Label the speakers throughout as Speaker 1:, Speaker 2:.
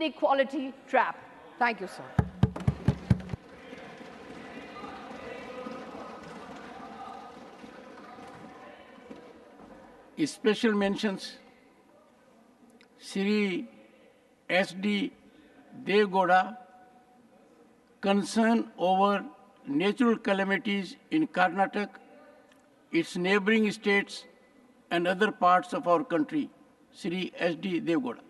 Speaker 1: inequality trap. Thank you, sir.
Speaker 2: Special mentions Sri S.D. Devgoda, concern over natural calamities in Karnataka, its neighboring states, and other parts of our country. Sri S.D. Devgoda.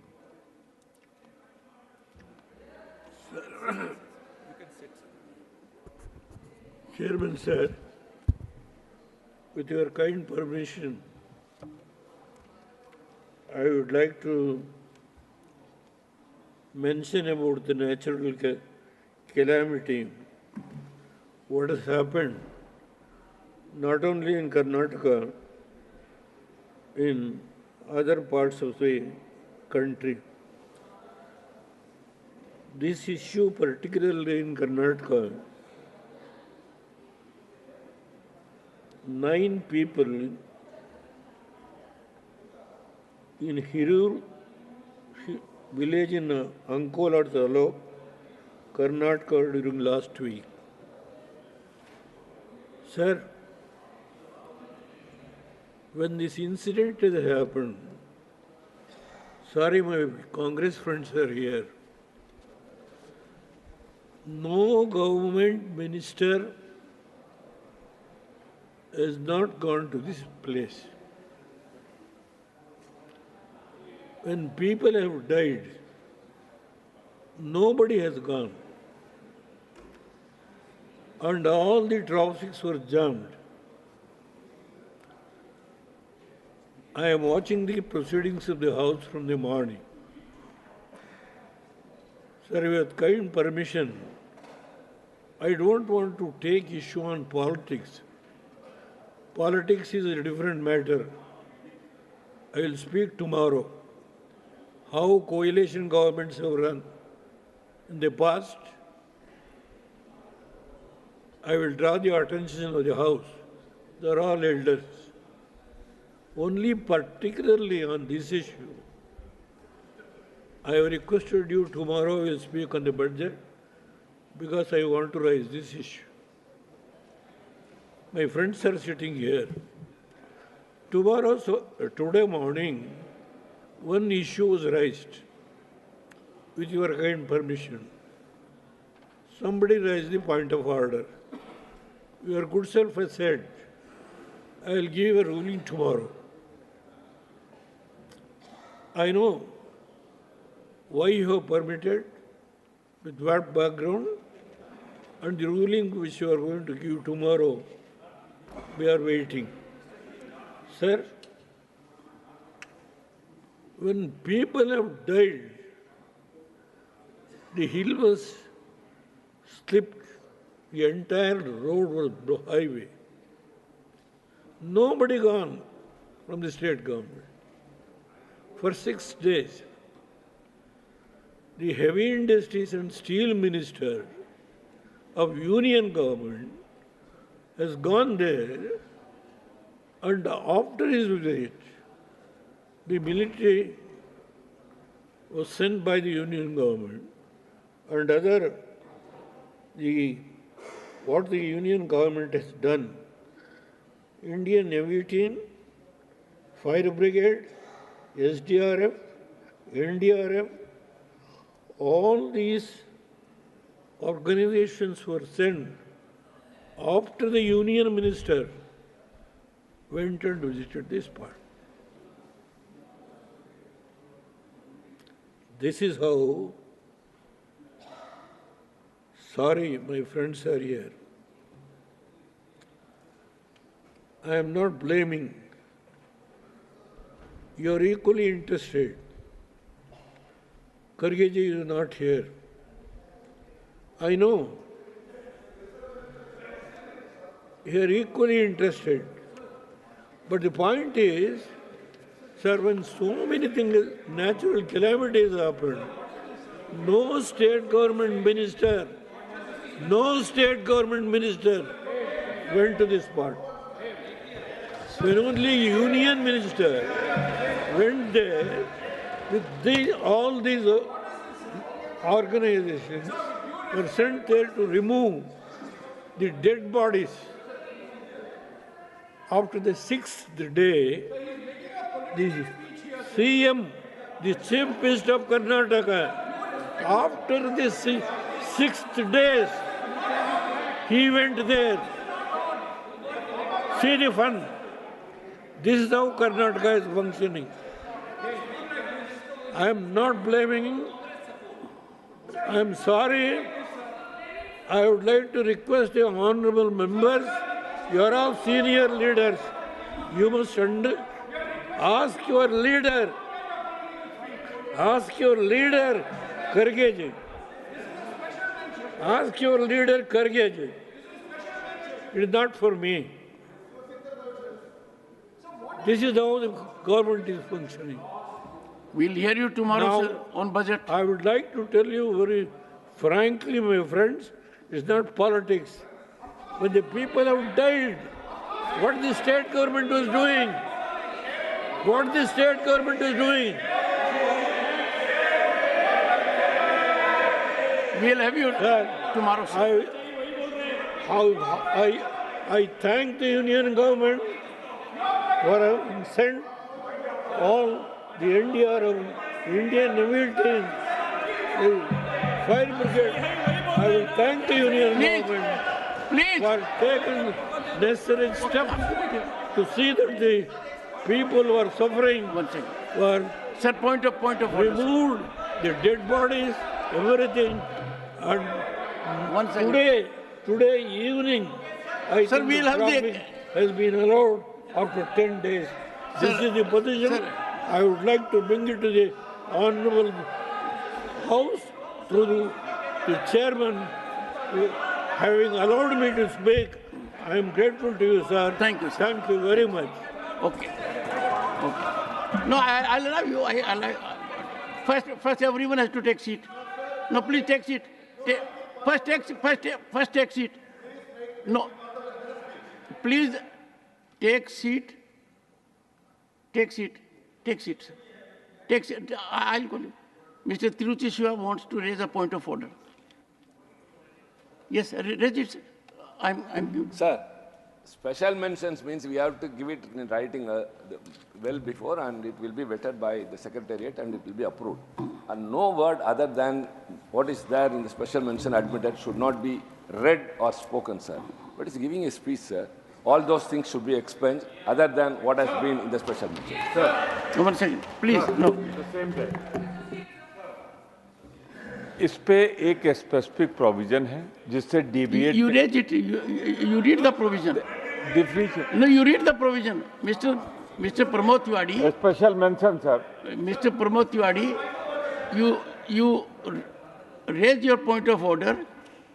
Speaker 3: Chairman, sir, with your kind permission, I would like to mention about the natural calamity, what has happened not only in Karnataka, in other parts of the country. This issue, particularly in Karnataka, 9 people in Hirur village in Ankola Taluk, Karnataka during last week. Sir, when this incident has happened, sorry my Congress friends are here, no government minister has not gone to this place. When people have died, nobody has gone. And all the traffics were jammed. I am watching the proceedings of the House from the morning. Sir, with kind permission, I don't want to take issue on politics. Politics is a different matter. I will speak tomorrow. How coalition governments have run in the past, I will draw the attention of the House. They are all elders. Only particularly on this issue, I have requested you tomorrow will speak on the budget because I want to raise this issue. My friends are sitting here. Today morning, one issue was raised, with your kind permission. Somebody raised the point of order. Your good self has said, I will give a ruling tomorrow. I know why you have permitted, with what background, and the ruling which you are going to give tomorrow, we are waiting. Sir, when people have died, the hill was slipped, the entire road was highway. Nobody gone from the state government. For 6 days, the heavy industries and steel minister of union government has gone there, and after his visit, the military was sent by the union government and what the union government has done. Indian Navy team, Fire Brigade, SDRF, NDRF, all these organizations were sent after the union minister went and visited this part. This is how, sorry, my friends are here. I am not blaming. You are equally interested. Khargeji is not here. I know. You are equally interested. But the point is, sir, when so many things, natural calamities happen, no state government minister went to this spot. When only union minister went there with all these organizations were sent there to remove the dead bodies. After the 6th day, the CM, the Chief Minister of Karnataka, after the 6th days, he went there. See the fun. This is how Karnataka is functioning. I am not blaming. I am sorry. I would like to request the honorable members, you are all senior leaders. You must ask your leader, Kharge ji. Ask your leader, Kharge ji. It is not for me. This is how the government is functioning.
Speaker 2: We'll hear you tomorrow,
Speaker 3: Now,
Speaker 2: sir, on budget.
Speaker 3: I would like to tell you very frankly, my friends, it's not politics. When the people have died, what the state government was doing? What the state government is doing?
Speaker 2: We'll have you tomorrow, sir.
Speaker 3: I thank the Union government for having sent all the NDRF, Indian Navy team, the fire brigade. I will thank the Union government for taking necessary steps to see that the people who are suffering were
Speaker 2: Sir, point of order, sir.
Speaker 3: removed, the dead bodies, everything. And
Speaker 2: One second.
Speaker 3: today evening, I
Speaker 2: Sir,
Speaker 3: think
Speaker 2: we'll
Speaker 3: the
Speaker 2: have the-
Speaker 3: crossing has been allowed after 10 days. This
Speaker 2: Sir,
Speaker 3: is the position.
Speaker 2: sir.
Speaker 3: I would like to bring it to the Honorable House through the chairman having allowed me to speak. I am grateful to you, sir.
Speaker 2: Thank you, sir.
Speaker 3: Thank you very much.
Speaker 2: Okay. No, I'll allow you. First, everyone has to take seat. No, please take seat. First take seat. No. Please take seat. Take seat. Take seat, sir. Take seat. I'll call you. Mr. Tiruchi Shiva wants to raise a point of order. Yes, raise it. I'm
Speaker 4: Sir, special mentions means we have to give it in writing well before, and it will be vetted by the Secretariat and it will be approved. And no word other than what is there in the special mention admitted should not be read or spoken, sir. But it's giving a speech, sir. All those things should be expunged other than what has been in the special mention.
Speaker 2: One second, please. No.
Speaker 5: इस पे एक specific provision है जिससे डीविएट
Speaker 2: You read it. You read the provision.
Speaker 5: Differential
Speaker 2: No, you read the provision. Mr. Pramod Tiwari,
Speaker 5: special mention sir
Speaker 2: Mr. Pramod Tiwari, you raise your point of order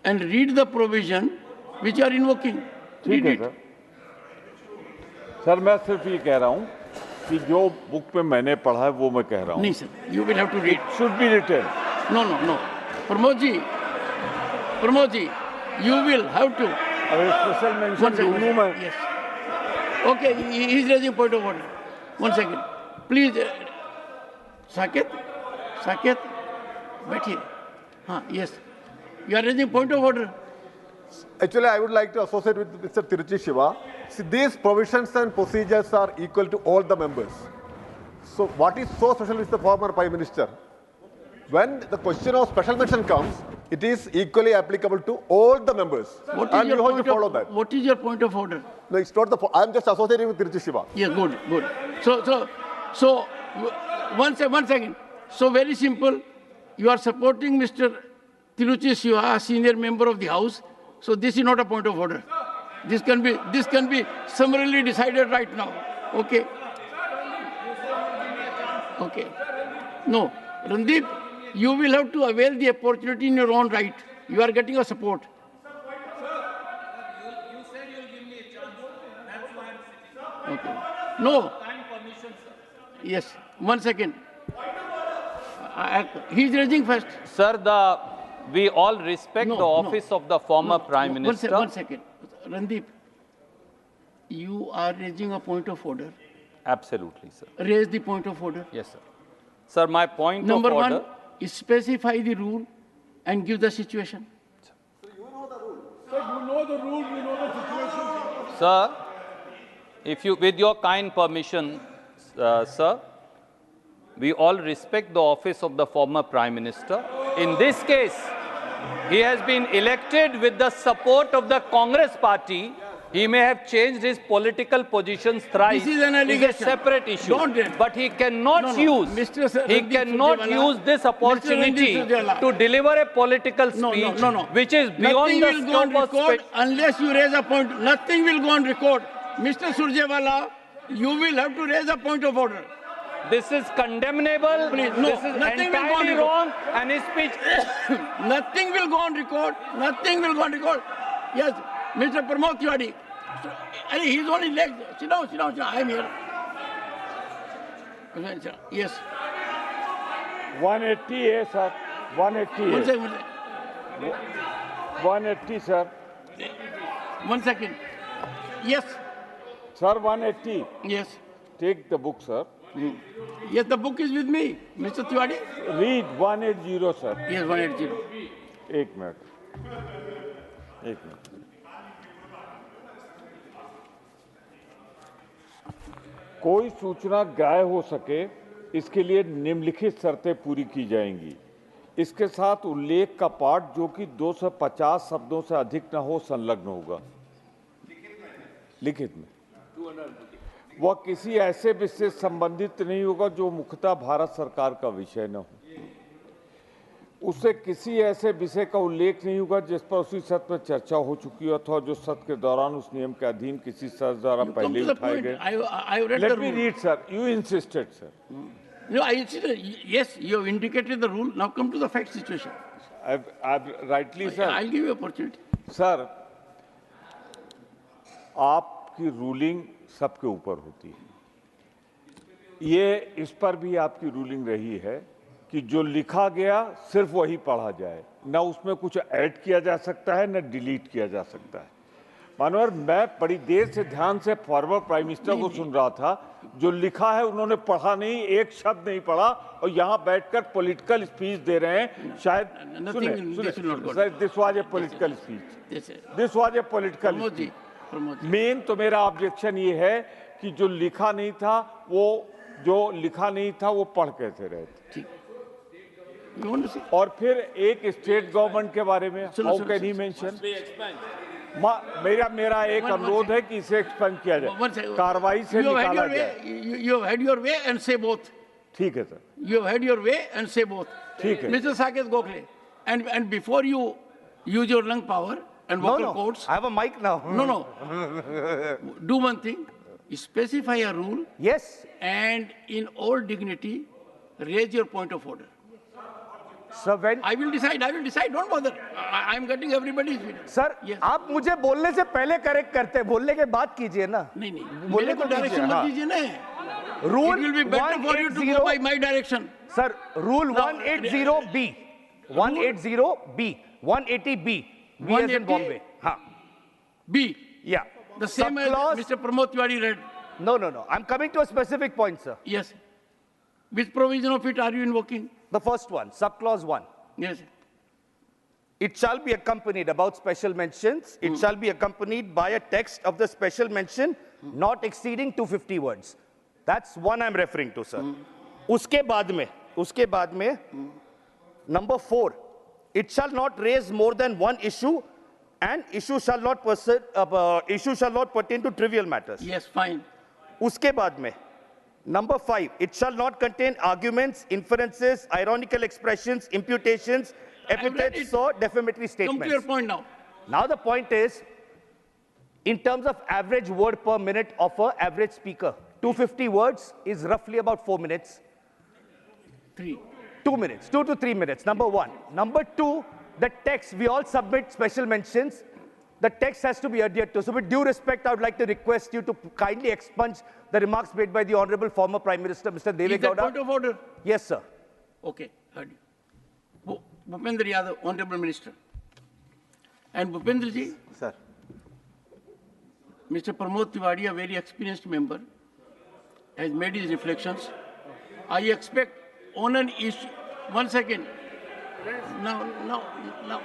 Speaker 2: and read the provision which you are invoking.
Speaker 5: ठीक
Speaker 2: Read
Speaker 5: है
Speaker 2: it.
Speaker 5: Sir sir मैं सिर्फ ये कह रहा हूँ कि जो बुक पे मैंने पढ़ा है वो मैं कह रहा हूँ
Speaker 2: No, sir. You will have to read.
Speaker 5: Should be written
Speaker 2: No. Pramod ji, you will have to.
Speaker 5: अगर स्पेशल
Speaker 2: One
Speaker 5: मेंशन
Speaker 2: second.
Speaker 5: दूंगा मैं
Speaker 2: Yes. Okay, he is raising point of order. One second. Please, Saket, बैठिए. Yes. You are raising point of order.
Speaker 6: Actually, I would like to associate with Mr. Tiruchi Shiva. See, these provisions and procedures are equal to all the members. So what is so special with the former Prime Minister? When the question of special mention comes, it is equally applicable to all the members.
Speaker 2: What
Speaker 6: And
Speaker 2: is your
Speaker 6: you have
Speaker 2: point
Speaker 6: to follow that.
Speaker 2: What is your point of order?
Speaker 6: No, it's not the. I am just associating with Tiruchi Shiva.
Speaker 2: Yeah, good. So, one second. So very simple. You are supporting Mr. Tiruchi Shiva, a senior member of the House. So this is not a point of order. This can be summarily decided right now. Okay. No, Randeep, you will have to avail the opportunity in your own right. You are getting a support. Okay. No. Yes. 1 second. He is raising first.
Speaker 7: Sir, we all respect the office of the former Prime Minister.
Speaker 2: 1 second. Randeep, you are raising a point of order.
Speaker 7: Absolutely, sir.
Speaker 2: Raise the point of order.
Speaker 7: Yes, sir. Sir, my point
Speaker 2: Number
Speaker 7: of order.
Speaker 2: one, specify the rule and give the situation.
Speaker 7: Sir, if you, with your kind permission, sir, we all respect the office of the former Prime Minister. In this case, he has been elected with the support of the Congress party. He may have changed his political positions thrice.
Speaker 2: This is an allegation.
Speaker 7: It's a separate issue.
Speaker 2: Don't.
Speaker 7: But he cannot use this opportunity to deliver a political speech which is beyond the scope of
Speaker 2: record unless you raise a point. Nothing will go on record. Mr. Surjewala, you will have to raise a point of order.
Speaker 7: This is condemnable.
Speaker 2: Please, no,
Speaker 7: this is
Speaker 2: nothing will go on
Speaker 7: entirely
Speaker 2: record.
Speaker 7: wrong. And his speech.
Speaker 2: Nothing will go on record. Nothing will go on record. Yes, Mr. Pramod Tiwari. He's only legs. Sit down, sit down, sit down. I am here. Yes.
Speaker 5: 180 है sir, 180
Speaker 2: One
Speaker 5: है,
Speaker 2: second.
Speaker 5: 180 sir,
Speaker 2: 1 second. Yes.
Speaker 5: Sir 180.
Speaker 2: Yes.
Speaker 5: Take the book sir.
Speaker 2: Yes, the book is with me. Mr. Tiwari?
Speaker 5: Read 180 sir.
Speaker 2: Yes, 180.
Speaker 5: एक minute. कोई सूचना गायब हो सके इसके लिए निम्नलिखित शर्तें पूरी की जाएंगी. इसके साथ उल्लेख का पाठ जो कि 250 शब्दों से अधिक न हो संलग्न होगा. लिखित में वह किसी ऐसे विषय से संबंधित नहीं होगा जो मुख्यतः भारत सरकार का विषय न हो. उससे किसी ऐसे विषय का उल्लेख नहीं होगा जिस पर उसी सत्र में चर्चा हो चुकी हो अथवा जो सत्र के दौरान उस नियम के अधीन किसी सदस्य द्वारा पहले उठाए गए. Let me read, sir. You insisted, sir.
Speaker 2: No, I insisted. Yes, you have indicated the rule. Now come to the fact situation.
Speaker 5: I've rightly, sir.
Speaker 2: I'll give you opportunity.
Speaker 5: Sir, आपकी रूलिंग सबके ऊपर होती है. ये इस पर भी आपकी रूलिंग रही है कि जो लिखा गया सिर्फ वही पढ़ा जाए, ना उसमें कुछ ऐड किया जा सकता है, ना डिलीट किया जा सकता है. मानवर, मैं बड़ी देर से ध्यान से फॉर्मर प्राइम मिनिस्टर को सुन रहा था. जो लिखा है उन्होंने पढ़ा नहीं, एक शब्द नहीं पढ़ा और यहाँ बैठकर पॉलिटिकल स्पीच दे रहे हैं. शायद this was a political speech. This was a political speech. Main तो मेरा ऑब्जेक्शन ये है कि जो लिखा नहीं था वो पढ़ कैसे रहे थे. और फिर एक स्टेट गवर्नमेंट के बारे में हाउ कैन ही मेंशन. मेरा एक अनुरोध है कि इसे एक्सपेंड किया जाए, कार्रवाई से निकाला जाए.
Speaker 2: You have had your way and say both.
Speaker 5: ठीक है sir.
Speaker 2: You have had your way and say both.
Speaker 5: ठीक है.
Speaker 2: Mr. Saket Gokhale, and before you use your lung power and vocal cords.
Speaker 8: I have a mic now.
Speaker 2: No. Do one thing. Specify a rule.
Speaker 8: Yes.
Speaker 2: And in all dignity, raise your point of order.
Speaker 8: Sir, when
Speaker 2: I will decide. Don't bother. I am getting everybody's view.
Speaker 8: Sir,
Speaker 2: Yes.
Speaker 8: आप मुझे बोलने से पहले correct करते हैं, बोलने के बाद कीजिए ना.
Speaker 2: नहीं.
Speaker 8: बोलने
Speaker 2: को
Speaker 8: को
Speaker 2: डायरेक्शन मत दीजिए ना.
Speaker 8: Rule
Speaker 2: It will be better for you to go by my direction.
Speaker 8: Sir, rule
Speaker 2: Now,
Speaker 8: 180B. 180B. 180B. B as in
Speaker 2: 180?
Speaker 8: Bombay. हाँ.
Speaker 2: B.
Speaker 8: Yeah.
Speaker 2: The same as
Speaker 8: Subclause-
Speaker 2: Mr. Pramod Tiwari read.
Speaker 8: No. I'm coming to a specific point, sir.
Speaker 2: Yes. Which provision of it are you invoking?
Speaker 8: The first one, subclause 1.
Speaker 2: Yes.
Speaker 8: It shall be accompanied about special mentions. It shall be accompanied by a text of the special mention not exceeding 250 words. That's one I'm referring to, sir. उसके बाद में, number 4, it shall not raise more than one issue and issue shall not pertain to trivial matters.
Speaker 2: Yes, fine.
Speaker 8: उसके बाद में, number 5, it shall not contain arguments, inferences, ironical expressions, imputations, epithets or defamatory
Speaker 2: Come to your
Speaker 8: statements.
Speaker 2: point now.
Speaker 8: Now the point is, in terms of average word per minute of an average speaker, 250 words is roughly about 4 minutes.
Speaker 2: 3.
Speaker 8: 2 minutes, 2 to 3 minutes, number 1. Number 2, the text, we all submit special mentions. The text has to be adhered to. So with due respect, I would like to request you to kindly expunge the remarks made by the Honorable former Prime Minister, Mr. Deve
Speaker 2: Is that
Speaker 8: Gowda.
Speaker 2: point of order?
Speaker 8: Yes, sir.
Speaker 2: Okay, heard you. Bhupendra Yadav, Honorable Minister. And Bhupendra ji,
Speaker 6: Sir.
Speaker 2: Mr. Pramod Tiwari, a very experienced member, has made his reflections. I expect on an issue, 1 second, Now.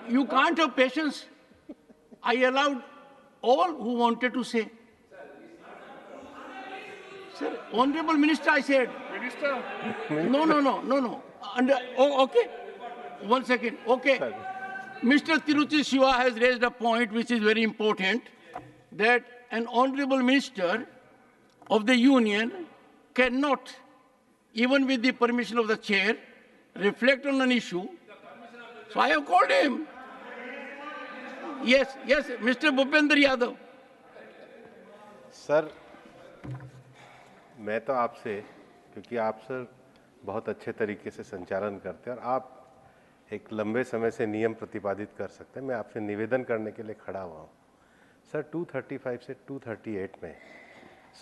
Speaker 2: You can't have patience. I allowed all who wanted to say. Sir, Honorable Minister, I said. Minister? No. Okay. 1 second. Okay. Mr. Tiruchi Shiva has raised a point which is very important, that an Honorable Minister of the Union cannot, even with the permission of the chair, reflect on an issue. So I have called him. Yes, Mr. Bhupendra Yadav.
Speaker 9: Sir, मैं तो आपसे, क्योंकि आप sir बहुत अच्छे तरीके से संचालन करते हैं और आप एक लंबे समय से नियम प्रतिपादित कर सकते हैं, मैं आपसे निवेदन करने के लिए खड़ा हुआ हूँ। सर 235 से 238 में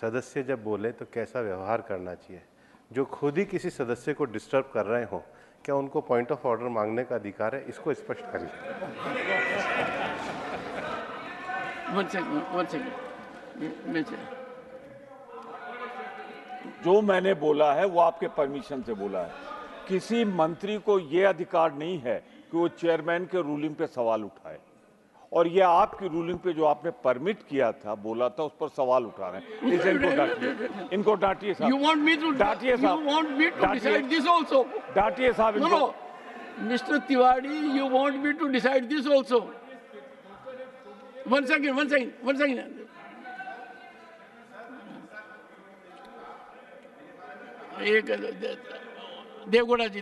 Speaker 9: सदस्य जब बोले तो कैसा व्यवहार करना चाहिए, जो खुद ही किसी सदस्य को डिस्टर्ब कर रहे हों, क्या उनको पॉइंट ऑफ ऑर्डर मांगने का अधिकार है, इसको स्पष्ट करिए।
Speaker 2: 1 second.
Speaker 5: जो मैंने बोला है वो आपके परमिशन से बोला है। किसी मंत्री को ये अधिकार नहीं है कि वो चेयरमैन के रूलिंग पे सवाल उठाए, और ये आपकी रूलिंग पे जो आपने परमिट किया था, बोला था, उस पर सवाल उठा रहे हैं। इनको डांटिए साहब।
Speaker 2: You want me to decide this also?
Speaker 5: डांटिए साहब इनको।
Speaker 2: No. Mr. Tiwari, you want me to decide this also? 1 second. Deve Gowda ji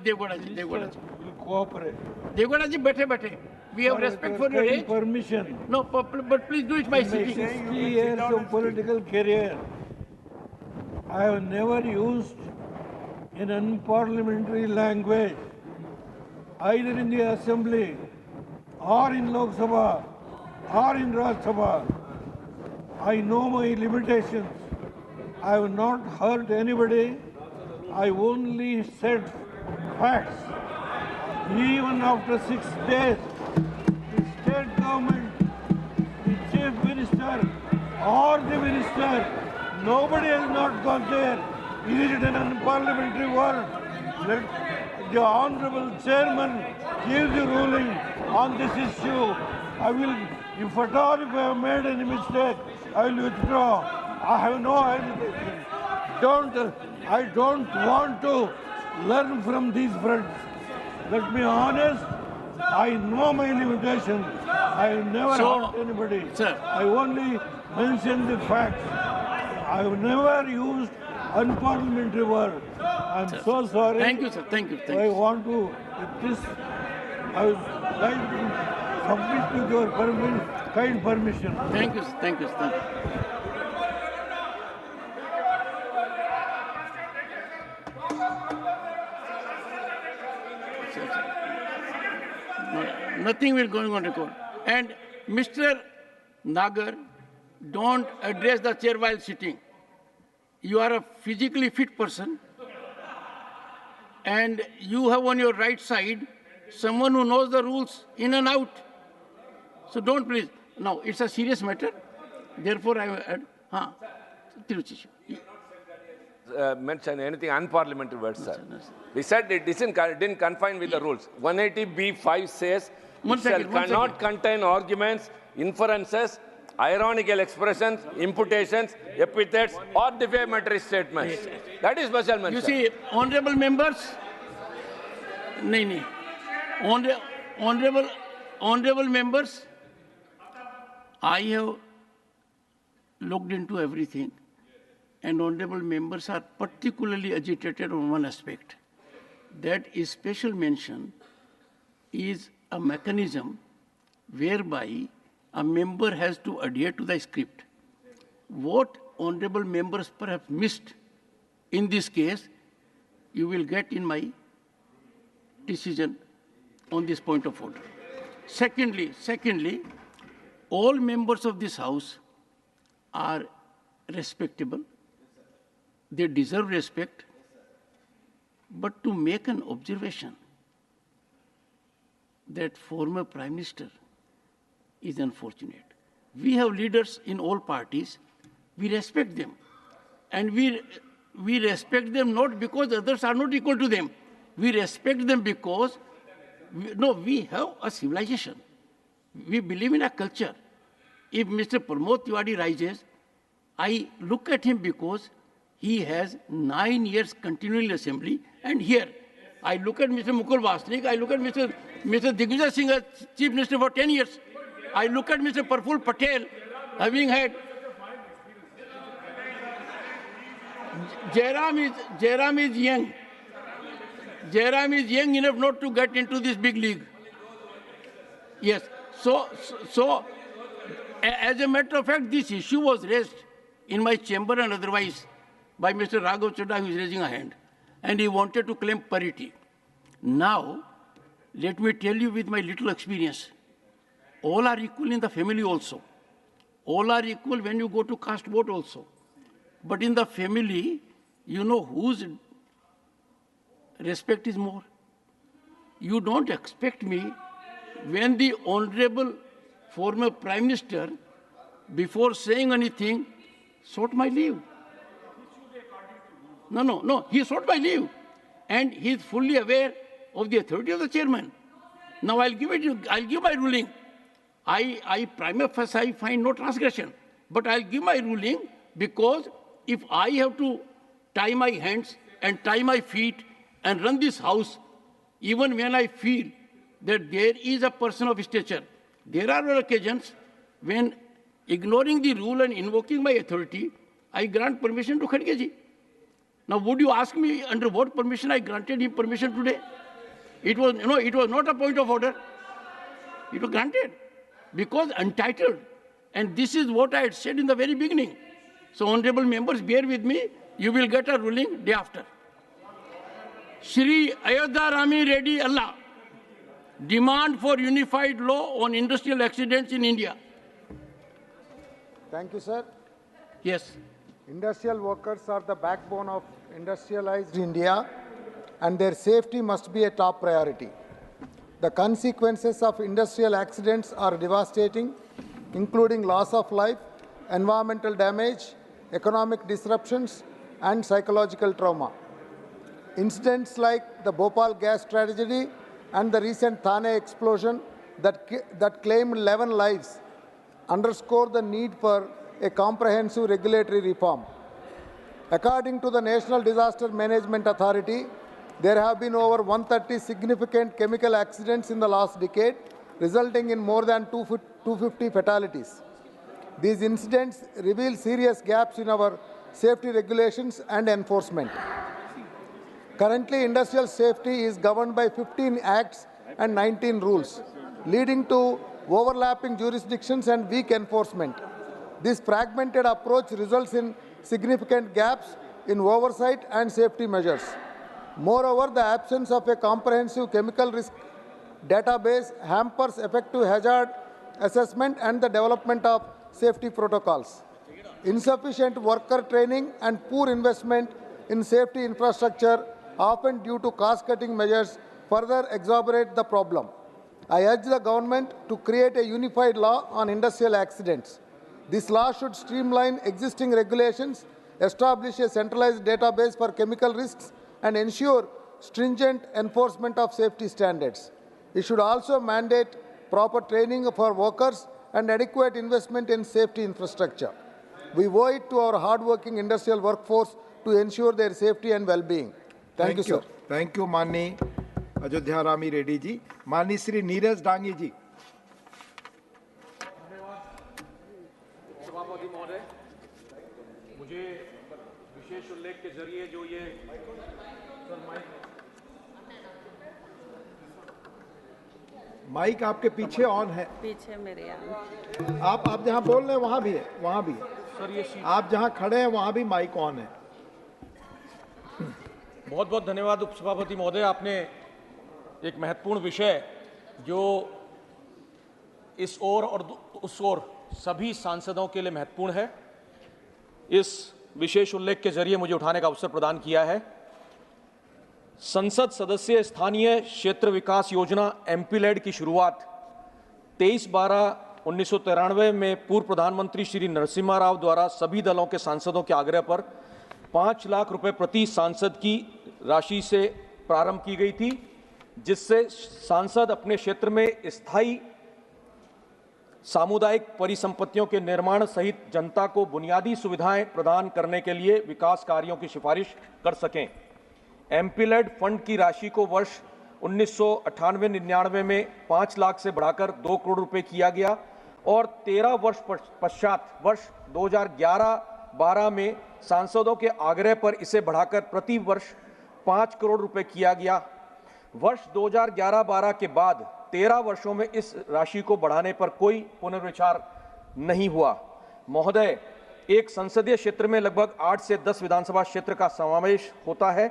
Speaker 3: Cooperate.
Speaker 2: Deve Gowda जी बैठे we have respect for your age.
Speaker 3: Permission.
Speaker 2: No, but please do it by sitting.
Speaker 3: 60 years of political career, I have never used an unparliamentary language, either in the assembly or in Lok Sabha or in Rajya Sabha. I know my limitations. I have not hurt anybody. I only said facts. Even after 6 days, the state government, the chief minister or the minister, nobody has not gone there. Is it an unparliamentary word? Let the honorable chairman give the ruling on this issue. I will, if at all if I have made any mistake, I will withdraw. I have no hesitation. I don't want to learn from these friends. Let me be honest, I know my limitations. I have never hurt anybody.
Speaker 2: Sir.
Speaker 3: I only mentioned the facts. I have never used unparliamentary word. I am so sorry.
Speaker 2: Thank you, sir. Thank you.
Speaker 3: I want to, with this, I would like to submit with your kind permission.
Speaker 2: Thank you, sir. Nothing will go on record. And Mr. Nagar, don't address the chair while sitting. You are a physically fit person, and you have on your right side someone who knows the rules in and out. So don't please. Now, it's a serious matter. Therefore, I will add. Tiruchi.
Speaker 4: Mention anything unparliamentary words, sir. We said it didn't confine with the rules. 180B5 says it cannot contain arguments, inferences, ironical expressions, imputations, epithets, or defamatory statements. That is special mention.
Speaker 2: You see, honorable members, honorable members, I have looked into everything, and honorable members are particularly agitated on one aspect. That is, special mention is a mechanism whereby a member has to adhere to the script. What honorable members perhaps missed in this case, you will get in my decision on this point of order. Secondly, all members of this House are respectable. They deserve respect. But to make an observation that former Prime Minister is unfortunate. We have leaders in all parties. We respect them. And we respect them not because others are not equal to them. We respect them because No, we have a civilization. We believe in a culture. If Mr. Pramod Tiwari rises, I look at him because he has 9 years continual assembly, and here I look at Mr. Mukul Vasnik, I look at Mr. Digvijay Singh as Chief Minister for 10 years. I look at Mr. Praful Patel having had. Jairam is young. Jairam is young enough not to get into this big league. Yes. So, as a matter of fact, this issue was raised in my chamber and otherwise by Mr. Raghav Chadha, who is raising a hand, and he wanted to claim parity. Now, let me tell you with my little experience, all are equal in the family also. All are equal when you go to cast vote also. But in the family, you know whose respect is more. You don't expect me when the Honorable former Prime Minister, before saying anything, sought my leave. No, he sought my leave. And he is fully aware of the authority of the chairman. Now I'll give my ruling. I prima facie find no transgression. But I'll give my ruling because if I have to tie my hands and tie my feet and run this house, even when I feel that there is a person of stature, there are occasions when, ignoring the rule and invoking my authority, I grant permission to Khadge ji. Now, would you ask me under what permission I granted him permission today? It was not a point of order. It was granted because untitled. And this is what I had said in the very beginning. So, honorable members, bear with me. You will get a ruling day after. Shri Ayodhya Rami Reddy Allah. Demand for unified law on industrial accidents in India.
Speaker 10: Thank you, sir.
Speaker 2: Yes.
Speaker 10: Industrial workers are the backbone of industrialized India, and their safety must be a top priority. The consequences of industrial accidents are devastating, including loss of life, environmental damage, economic disruptions, and psychological trauma. Incidents like the Bhopal gas tragedy and the recent Thane explosion that claimed 11 lives underscore the need for a comprehensive regulatory reform. According to the National Disaster Management Authority, there have been over 130 significant chemical accidents in the last decade, resulting in more than 250 fatalities. These incidents reveal serious gaps in our safety regulations and enforcement. Currently, industrial safety is governed by 15 acts and 19 rules, leading to overlapping jurisdictions and weak enforcement. This fragmented approach results in significant gaps in oversight and safety measures. Moreover, the absence of a comprehensive chemical risk database hampers effective hazard assessment and the development of safety protocols. Insufficient worker training and poor investment in safety infrastructure, often due to cost-cutting measures, further exacerbate the problem. I urge the government to create a unified law on industrial accidents. This law should streamline existing regulations, establish a centralized database for chemical risks, and ensure stringent enforcement of safety standards. It should also mandate proper training for workers and adequate investment in safety infrastructure. We owe it to our hard-working industrial workforce to ensure their safety and well-being. Thank you, sir.
Speaker 11: Thank you, Mani Ayodhya Rami Reddy ji. Mani Shri Neeraj Dangi ji.
Speaker 12: सभापति महोदय, मुझे विशेष उल्लेख के जरिए जो ये
Speaker 11: mic आपके पीछे ऑन है।
Speaker 13: पीछे मेरे यहाँ।
Speaker 11: आप जहाँ बोल रहे हैं वहाँ भी है, वहाँ भी है।
Speaker 12: सर ये
Speaker 11: आप जहाँ खड़े हैं वहाँ भी माइक ऑन है।
Speaker 12: बहुत बहुत धन्यवाद उपसभापति महोदय, आपने एक महत्वपूर्ण विषय जो इस ओर और उस ओर सभी सांसदों के लिए महत्वपूर्ण है, इस विशेष उल्लेख के जरिए मुझे उठाने का अवसर प्रदान किया है। संसद सदस्य स्थानीय क्षेत्र विकास योजना एमपी-लेड की शुरुआत 23/12/1993 में पूर्व प्रधानमंत्री श्री नरसिम्हा राव द्वारा सभी दलों के सांसदों के आग्रह पर 5 लाख रुपए प्रति सांसद की राशि से प्रारंभ की गई थी, जिससे सांसद अपने क्षेत्र में स्थायी सामुदायिक परिसंपत्तियों के निर्माण सहित जनता को बुनियादी सुविधाएं प्रदान करने के लिए विकास कार्यों की सिफारिश कर सकें। एमपी-लेड फंड की राशि को वर्ष 1998-99 में 5 लाख से बढ़ाकर 2 करोड़ रुपए किया गया और 13 वर्ष पश्चात वर्ष 2011-12 में सांसदों के आग्रह पर इसे बढ़ाकर प्रति वर्ष 5 करोड़ रुपए किया गया। वर्ष 2011-12 के बाद 13 वर्षों में इस राशि को बढ़ाने पर कोई पुनर्विचार नहीं हुआ। महोदय, एक संसदीय क्षेत्र में लगभग 8 से 10 विधानसभा क्षेत्र का समावेश होता है।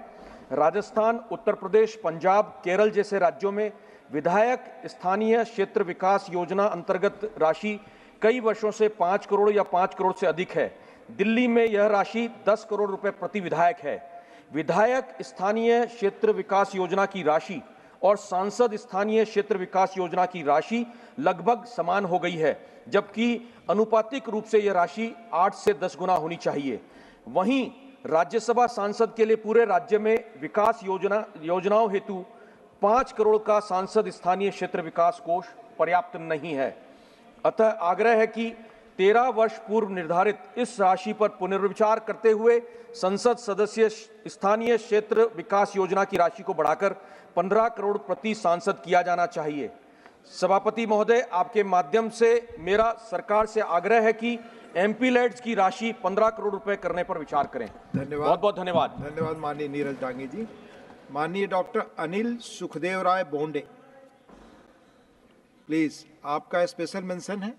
Speaker 12: राजस्थान, उत्तर प्रदेश, पंजाब, केरल जैसे राज्यों में विधायक स्थानीय क्षेत्र विकास योजना अंतर्गत राशि कई वर्षों से 5 करोड़ या 5 करोड़ से अधिक है। दिल्ली में यह राशि 10 करोड़ रुपए प्रति विधायक है। विधायक स्थानीय क्षेत्र विकास योजना की राशि और सांसद स्थानीय क्षेत्र विकास योजना की राशि लगभग समान हो गई है, जबकि अनुपातिक रूप से यह राशि 8 से 10 गुना होनी चाहिए। वहीं राज्यसभा सांसद के लिए पूरे राज्य में विकास योजनाओं हेतु 5 करोड़ का सांसद स्थानीय क्षेत्र विकास कोष पर्याप्त नहीं है। अतः आग्रह है कि 13 वर्ष पूर्व निर्धारित इस राशि पर पुनर्विचार करते हुए संसद सदस्य स्थानीय क्षेत्र विकास योजना की राशि को बढ़ाकर 15 करोड़ प्रति सांसद किया जाना चाहिए। सभापति महोदय, आपके माध्यम से मेरा सरकार से आग्रह है कि एमपी-लेड्स की राशि 15 करोड़ रुपए करने पर विचार करें।
Speaker 11: धन्यवाद।
Speaker 12: बहुत बहुत धन्यवाद।
Speaker 11: धन्यवाद माननीय नीरज डांगी जी। माननीय डॉक्टर अनिल सुखदेव राय बोंडे, प्लीज, आपका स्पेशल मेंशन है।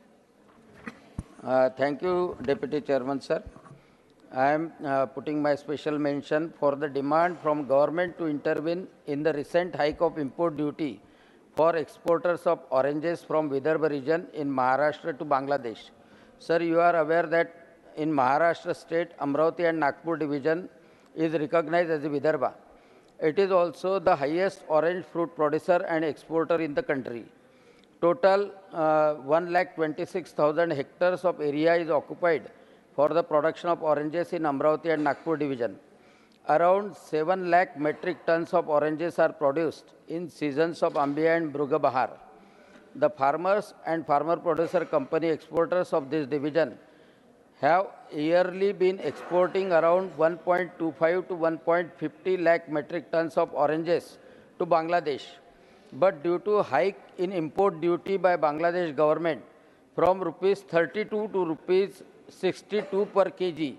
Speaker 14: Thank you, Deputy Chairman, sir. I am putting my special mention for the demand from government to intervene in the recent hike of import duty for exporters of oranges from Vidarbha region in Maharashtra to Bangladesh. Sir, you are aware that in Maharashtra state, Amravati and Nagpur division is recognized as a Vidarbha. It is also the highest orange fruit producer and exporter in the country. Total 1,26,000 hectares of area is occupied for the production of oranges in Amravati and Nagpur division. Around 7 lakh metric tons of oranges are produced in seasons of Ambia and Bruga Bahar. The farmers and farmer producer company exporters of this division have yearly been exporting around 1.25 to 1.50 lakh metric tons of oranges to Bangladesh. But due to hike in import duty by Bangladesh government from rupees 32 to rupees 62 per kg,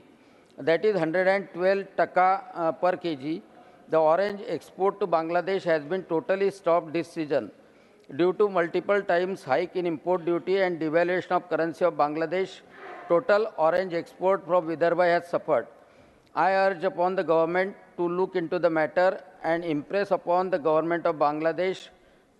Speaker 14: that is 112 taka per kg, the orange export to Bangladesh has been totally stopped this season. Due to multiple times hike in import duty and devaluation of currency of Bangladesh, total orange export from Vidarbha has suffered. I urge upon the government to look into the matter and impress upon the government of Bangladesh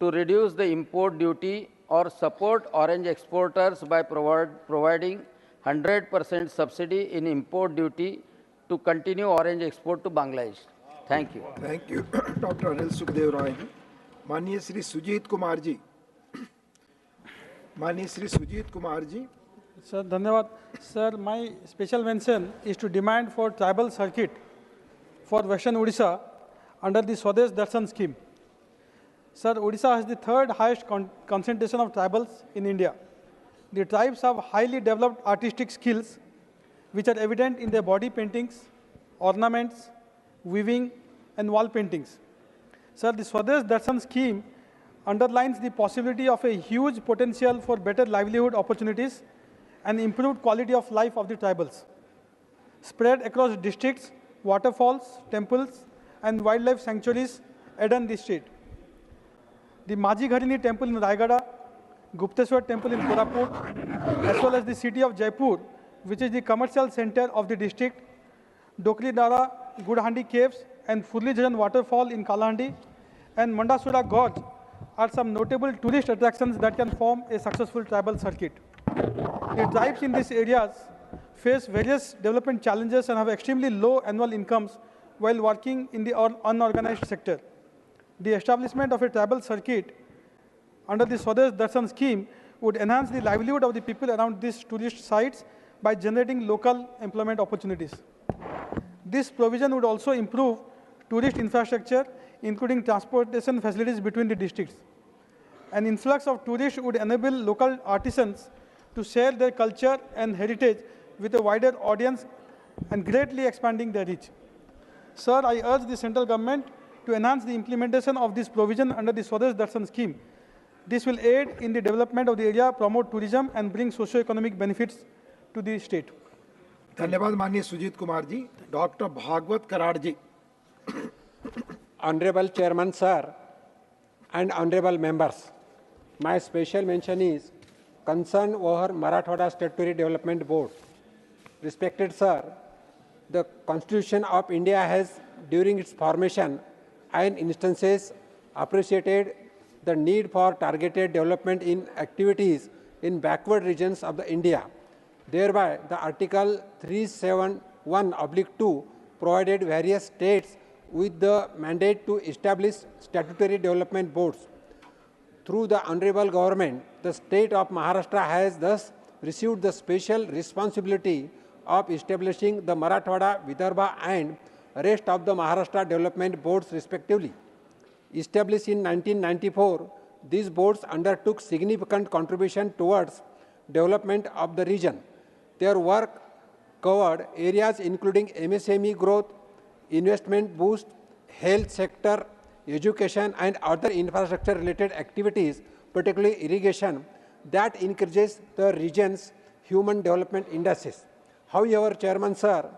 Speaker 14: to reduce the import duty or support orange exporters by providing 100% subsidy in import duty to continue orange export to Bangladesh. Thank you.
Speaker 11: Thank you, Dr. Anil Sukhdev Roy. माननीय श्री सुजीत कुमार जी, माननीय Shri Sujit Kumar ji.
Speaker 15: Sir, धन्यवाद. Sir, my special mention is to demand for tribal circuit for Western Odisha under the Swadesh Darshan scheme. Sir, Odisha has the third highest concentration of tribals in India. The tribes have highly developed artistic skills which are evident in their body paintings, ornaments, weaving and wall paintings. Sir, the Swadesh Darshan scheme underlines the possibility of a huge potential for better livelihood opportunities and improved quality of life of the tribals. Spread across districts, waterfalls, temples and wildlife sanctuaries adorn the state. The Maji Gharini temple in Raigada, Gupteshwar temple in Koraput, as well as the city of Jaipur, which is the commercial center of the district, Dokri Dara, Gudhandi caves and Furli Jharan waterfall in Kalahandi and Mandasura Gorge are some notable tourist attractions that can form a successful tribal circuit. The tribes in these areas face various development challenges and have extremely low annual incomes while working in the unorganized sector. The establishment of a tribal circuit under the Swadesh Darshan scheme would enhance the livelihood of the people around these tourist sites by generating local employment opportunities. This provision would also improve tourist infrastructure including transportation facilities between the districts. An influx of tourists would enable local artisans to share their culture and heritage with a wider audience and greatly expanding their reach. Sir, I urge the central government to enhance the implementation of this provision under the Swadesh Darshan scheme. This will aid in the development of the area, promote tourism and bring socio-economic benefits to the state.
Speaker 11: धन्यवाद माननीय Sujit Kumar ji. Doctor Bhagavat Karad ji.
Speaker 16: Honorable Chairman Sir and honorable members, my special mention is concern over Marathwada Statutory Development Board. Respected Sir, the Constitution of India has, during its formation and instances, appreciated the need for targeted development in activities in backward regions of the India. Thereby, the Article 371/2 provided various states with the mandate to establish statutory development boards. Through the Honorable Government, the state of Maharashtra has thus received the special responsibility of establishing the Marathwada, Vidarbha and rest of the Maharashtra development boards respectively. Established in 1994, these boards undertook significant contribution towards development of the region. Their work covered areas including MSME growth, investment boost, health sector, education and other infrastructure related activities, particularly irrigation, that increases the region's human development indices. However, Chairman Sir,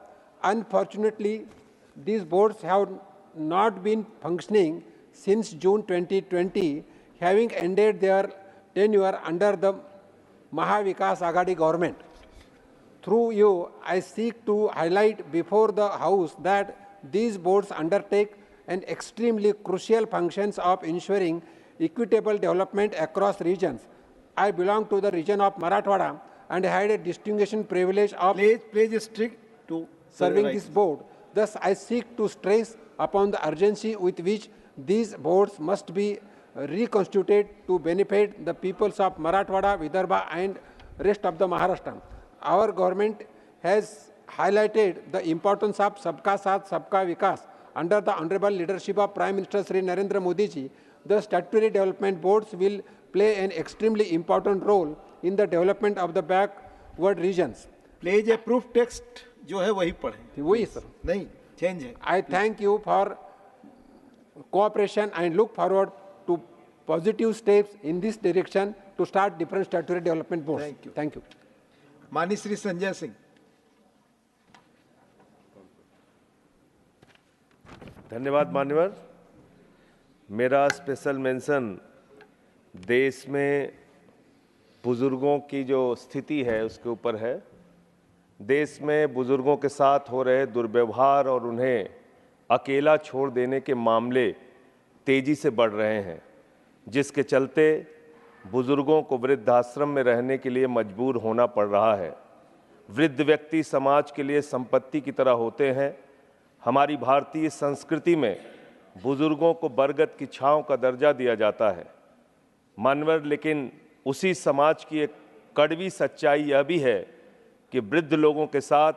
Speaker 16: unfortunately, these boards have not been functioning since June 2020, having ended their tenure under the Mahavikas Aghadi government. Through you, I seek to highlight before the House that these boards undertake an extremely crucial functions of ensuring equitable development across regions. I belong to the region of Marathwada and had a distinguished privilege of
Speaker 11: strict to
Speaker 16: serving this board. Thus, I seek to stress upon the urgency with which these boards must be reconstituted to benefit the peoples of Marathwada, Vidarbha and rest of the Maharashtra. Our government has highlighted the importance of Sabka Saath, Sabka Vikas. Under the honorable leadership of Prime Minister Sri Narendra Modi ji, the statutory development boards will play an extremely important role in the development of the backward regions.
Speaker 11: Please ये proof text जो है वही पढ़ें।
Speaker 16: वही sir,
Speaker 11: नहीं change है।
Speaker 16: I thank you for cooperation and look forward to positive steps in this direction to start different statutory development boards.
Speaker 11: Thank you.
Speaker 16: Thank you.
Speaker 11: माननीय श्री संजय सिंह।
Speaker 17: धन्यवाद मान्यवर। मेरा स्पेशल मेंशन देश में बुजुर्गों की जो स्थिति है उसके ऊपर है। देश में बुजुर्गों के साथ हो रहे दुर्व्यवहार और उन्हें अकेला छोड़ देने के मामले तेजी से बढ़ रहे हैं, जिसके चलते बुजुर्गों को वृद्धाश्रम में रहने के लिए मजबूर होना पड़ रहा है। वृद्ध व्यक्ति समाज के लिए संपत्ति की तरह होते हैं। हमारी भारतीय संस्कृति में बुजुर्गों को बरगद की छांव का दर्जा दिया जाता है मानवर, लेकिन उसी समाज की एक कड़वी सच्चाई यह भी है कि वृद्ध लोगों के साथ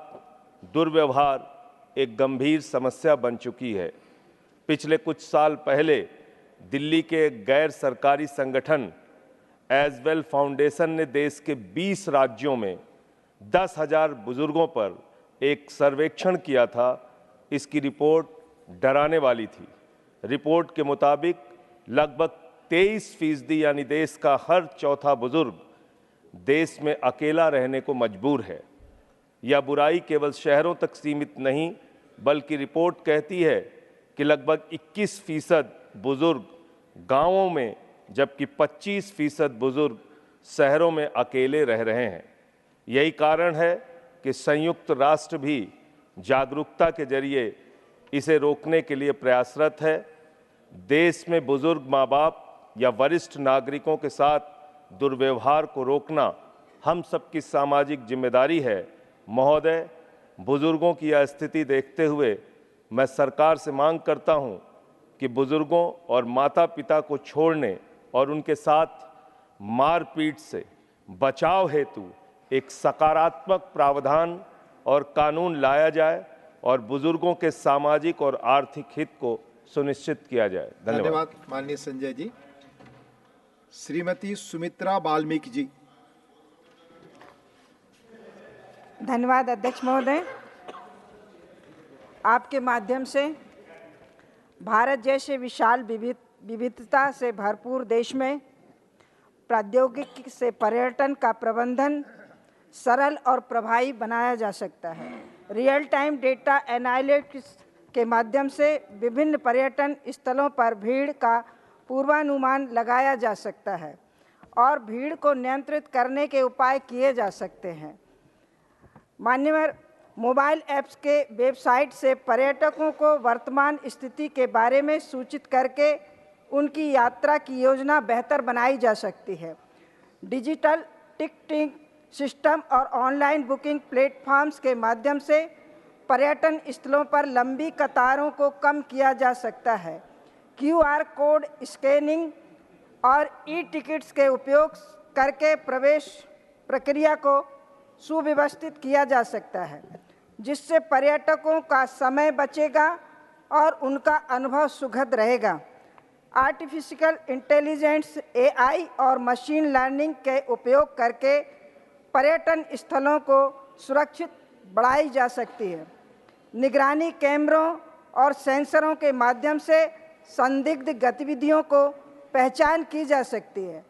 Speaker 17: दुर्व्यवहार एक गंभीर समस्या बन चुकी है। पिछले कुछ साल पहले दिल्ली के गैर सरकारी संगठन एज वेल फाउंडेशन ने देश के 20 राज्यों में 10,000 बुजुर्गों पर एक सर्वेक्षण किया था। इसकी रिपोर्ट डराने वाली थी। रिपोर्ट के मुताबिक लगभग 23% यानी देश का हर चौथा बुजुर्ग देश में अकेला रहने को मजबूर है। यह बुराई केवल शहरों तक सीमित नहीं, बल्कि रिपोर्ट कहती है कि लगभग 21% बुजुर्ग गांवों में, जबकि 25% बुजुर्ग शहरों में अकेले रह रहे हैं। यही कारण है कि संयुक्त राष्ट्र भी जागरूकता के जरिए इसे रोकने के लिए प्रयासरत है। देश में बुजुर्ग माँ बाप या वरिष्ठ नागरिकों के साथ दुर्व्यवहार को रोकना हम सबकी सामाजिक जिम्मेदारी है। महोदय, बुजुर्गों की यह स्थिति देखते हुए मैं सरकार से मांग करता हूं कि बुजुर्गों और माता पिता को छोड़ने और उनके साथ मारपीट से बचाव हेतु एक सकारात्मक प्रावधान और कानून लाया जाए और बुजुर्गों के सामाजिक और आर्थिक हित को सुनिश्चित किया जाए। धन्यवाद।
Speaker 11: धन्यवाद माननीय संजय जी। श्रीमती सुमित्रा बाल्मीकि जी।
Speaker 18: धन्यवाद अध्यक्ष महोदय। आपके माध्यम से भारत जैसे विशाल विविधता से भरपूर देश में प्रौद्योगिकी से पर्यटन का प्रबंधन सरल और प्रभावी बनाया जा सकता है। रियल टाइम डेटा एनालिटिक्स के माध्यम से विभिन्न पर्यटन स्थलों पर भीड़ का पूर्वानुमान लगाया जा सकता है और भीड़ को नियंत्रित करने के उपाय किए जा सकते हैं। मान्यवर मोबाइल ऐप्स के वेबसाइट से पर्यटकों को वर्तमान स्थिति के बारे में सूचित करके उनकी यात्रा की योजना बेहतर बनाई जा सकती है। डिजिटल टिकटिंग सिस्टम और ऑनलाइन बुकिंग प्लेटफॉर्म्स के माध्यम से पर्यटन स्थलों पर लंबी कतारों को कम किया जा सकता है। QR कोड स्कैनिंग और ई-टिकट्स के उपयोग करके प्रवेश प्रक्रिया को सुव्यवस्थित किया जा सकता है, जिससे पर्यटकों का समय बचेगा और उनका अनुभव सुखद रहेगा। आर्टिफिशियल इंटेलिजेंस AI और मशीन लर्निंग के उपयोग करके पर्यटन स्थलों को सुरक्षित बढ़ाई जा सकती है। निगरानी कैमरों और सेंसरों के माध्यम से संदिग्ध गतिविधियों को पहचान की जा सकती है,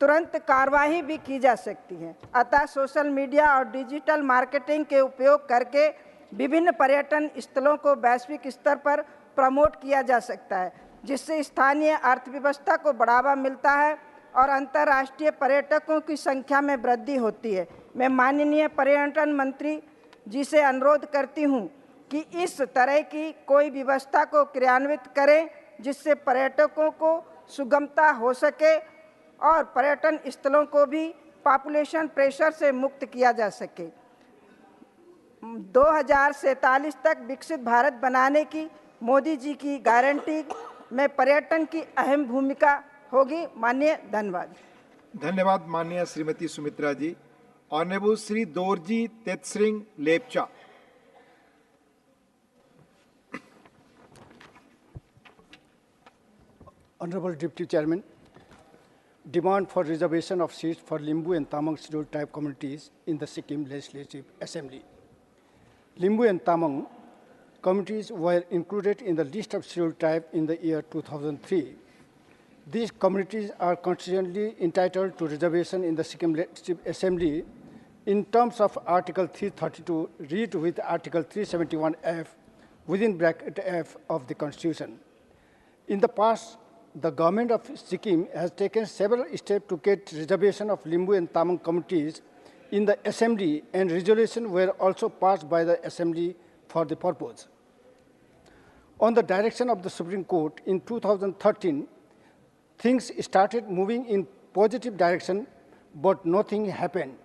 Speaker 18: तुरंत कार्रवाई भी की जा सकती है। अतः सोशल मीडिया और डिजिटल मार्केटिंग के उपयोग करके विभिन्न पर्यटन स्थलों को वैश्विक स्तर पर प्रमोट किया जा सकता है, जिससे स्थानीय अर्थव्यवस्था को बढ़ावा मिलता है और अंतर्राष्ट्रीय पर्यटकों की संख्या में वृद्धि होती है। मैं माननीय पर्यटन मंत्री जी से अनुरोध करती हूं कि इस तरह की कोई व्यवस्था को क्रियान्वित करें, जिससे पर्यटकों को सुगमता हो सके और पर्यटन स्थलों को भी पॉपुलेशन प्रेशर से मुक्त किया जा सके। 2047 तक विकसित भारत बनाने की मोदी जी की गारंटी में पर्यटन की अहम भूमिका होगी। माननीय धन्यवाद।
Speaker 11: धन्यवाद माननीय Shrimati Sumitra ji. Honourable Shri Dorjee Tshering Lepcha.
Speaker 19: Honorable Deputy Chairman, demand for reservation of seats for Limbu and Tamang scheduled tribe communities in the Sikkim Legislative Assembly. Limbu and Tamang communities were included in the list of scheduled tribes in the year 2003. These communities are constitutionally entitled to reservation in the Sikkim Legislative Assembly in terms of Article 332, read with Article 371F within bracket F of the Constitution. In the past, the government of Sikkim has taken several steps to get reservation of Limbu and Tamang communities in the Assembly, and resolutions were also passed by the Assembly for the purpose. On the direction of the Supreme Court in 2013, things started moving in positive direction, but nothing happened.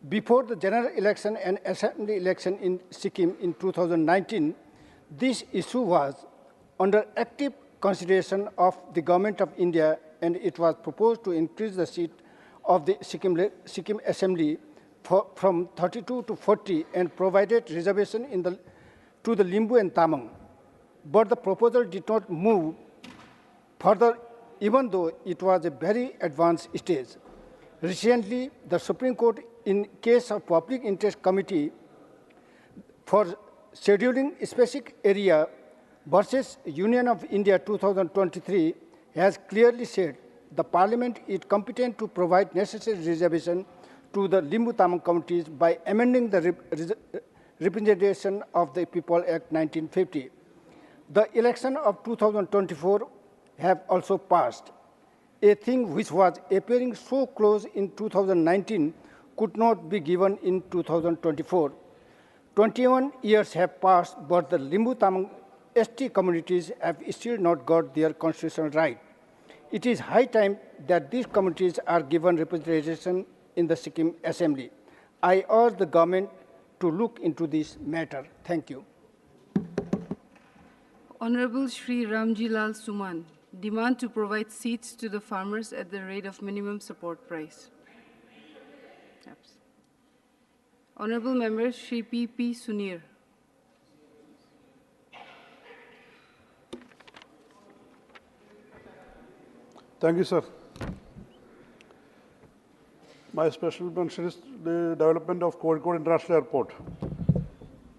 Speaker 19: Before the general election and assembly election in Sikkim in 2019, this issue was under active consideration of the Government of India, and it was proposed to increase the seat of the Sikkim Assembly from 32 to 40 and provided reservation to the Limbu and Tamang. But the proposal did not move further, even though it was a very advanced stage. Recently, the Supreme Court, in case of Public Interest Committee for Scheduling Specific Area versus Union of India 2023, has clearly said the Parliament is competent to provide necessary reservation to the Limbu Tamang communities by amending the Representation of the People Act 1950. The election of 2024 have also passed. A thing which was appearing so close in 2019 could not be given in 2024. 21 years have passed, but the Limbu Tamang ST communities have still not got their constitutional right. It is high time that these communities are given representation in the Sikkim Assembly. I urge the government to look into this matter. Thank you.
Speaker 20: Honorable Shri Ramji Lal Suman, demand to provide seats to the farmers at the rate of minimum support price. Honorable Member Shri P. Sunir.
Speaker 21: Thank you, sir. My special mention is the development of Kozhikode International Airport.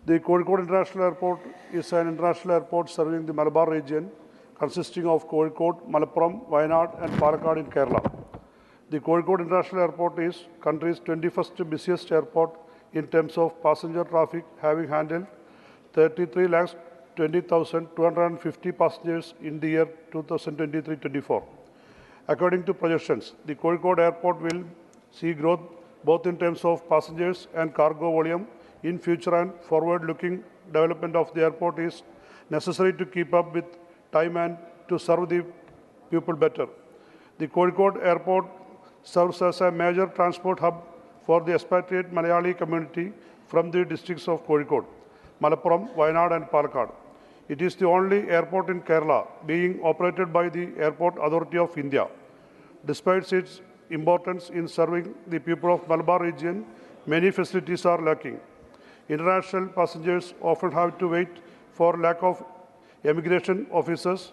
Speaker 21: The Kozhikode International Airport is an international airport serving the Malabar region, consisting of Kozhikode, Malappuram, Wayanad, and Palakkad in Kerala. The Kozhikode International Airport is country's 21st busiest airport in terms of passenger traffic, having handled 33,20,250 passengers in the year 2023-24. According to projections, the Kozhikode Airport will see growth both in terms of passengers and cargo volume in future, and forward-looking development of the airport is necessary to keep up with time and to serve the people better. The Kozhikode Airport serves as a major transport hub for the expatriate Malayali community from the districts of Kozhikode, Malappuram, Wayanad, and Palakkad. It is the only airport in Kerala being operated by the Airport Authority of India. Despite its importance in serving the people of Malabar region, many facilities are lacking. International passengers often have to wait for lack of immigration officers,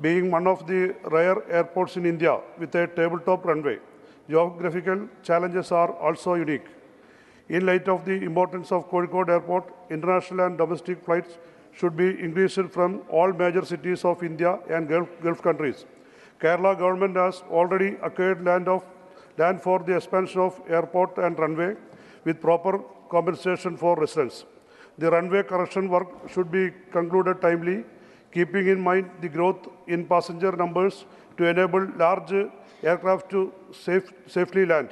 Speaker 21: being one of the rare airports in India with a tabletop runway. Geographical challenges are also unique. In light of the importance of Kozhikode Airport, international and domestic flights should be increased from all major cities of India and Gulf countries. Kerala government has already acquired land for the expansion of airport and runway with proper compensation for residents. The runway correction work should be concluded timely, keeping in mind the growth in passenger numbers to enable large aircraft to safely land.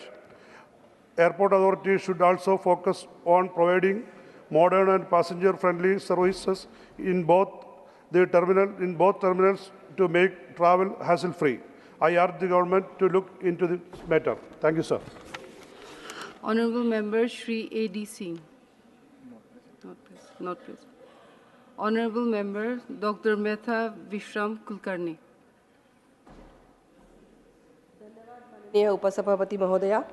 Speaker 21: Airport authorities should also focus on providing modern and passenger-friendly services in both terminals to make travel hassle-free. I urge the government to look into this matter. Thank you, sir.
Speaker 20: Honorable Member Shri A.D. Singh. Not present. Honorable Member Dr. Mehta Vishram Kulkarni.
Speaker 22: माननीय उपसभापति महोदया,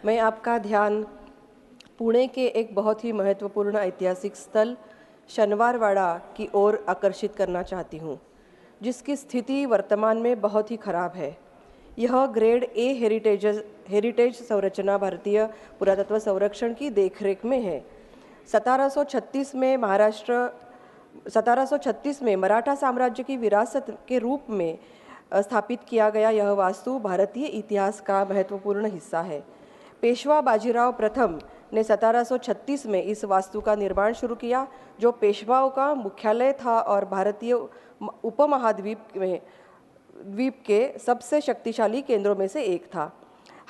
Speaker 22: मैं आपका ध्यान पुणे के एक बहुत ही महत्वपूर्ण ऐतिहासिक स्थल शनिवारवाड़ा की ओर आकर्षित करना चाहती हूँ, जिसकी स्थिति वर्तमान में बहुत ही खराब है। यह ग्रेड ए हेरिटेज संरचना भारतीय पुरातत्व संरक्षण की देखरेख में है। 1736 में मराठा साम्राज्य की विरासत के रूप में स्थापित किया गया यह वास्तु भारतीय इतिहास का महत्वपूर्ण हिस्सा है। पेशवा बाजीराव प्रथम ने 1736 में इस वास्तु का निर्माण शुरू किया, जो पेशवाओं का मुख्यालय था और भारतीय उपमहाद्वीप के सबसे शक्तिशाली केंद्रों में से एक था।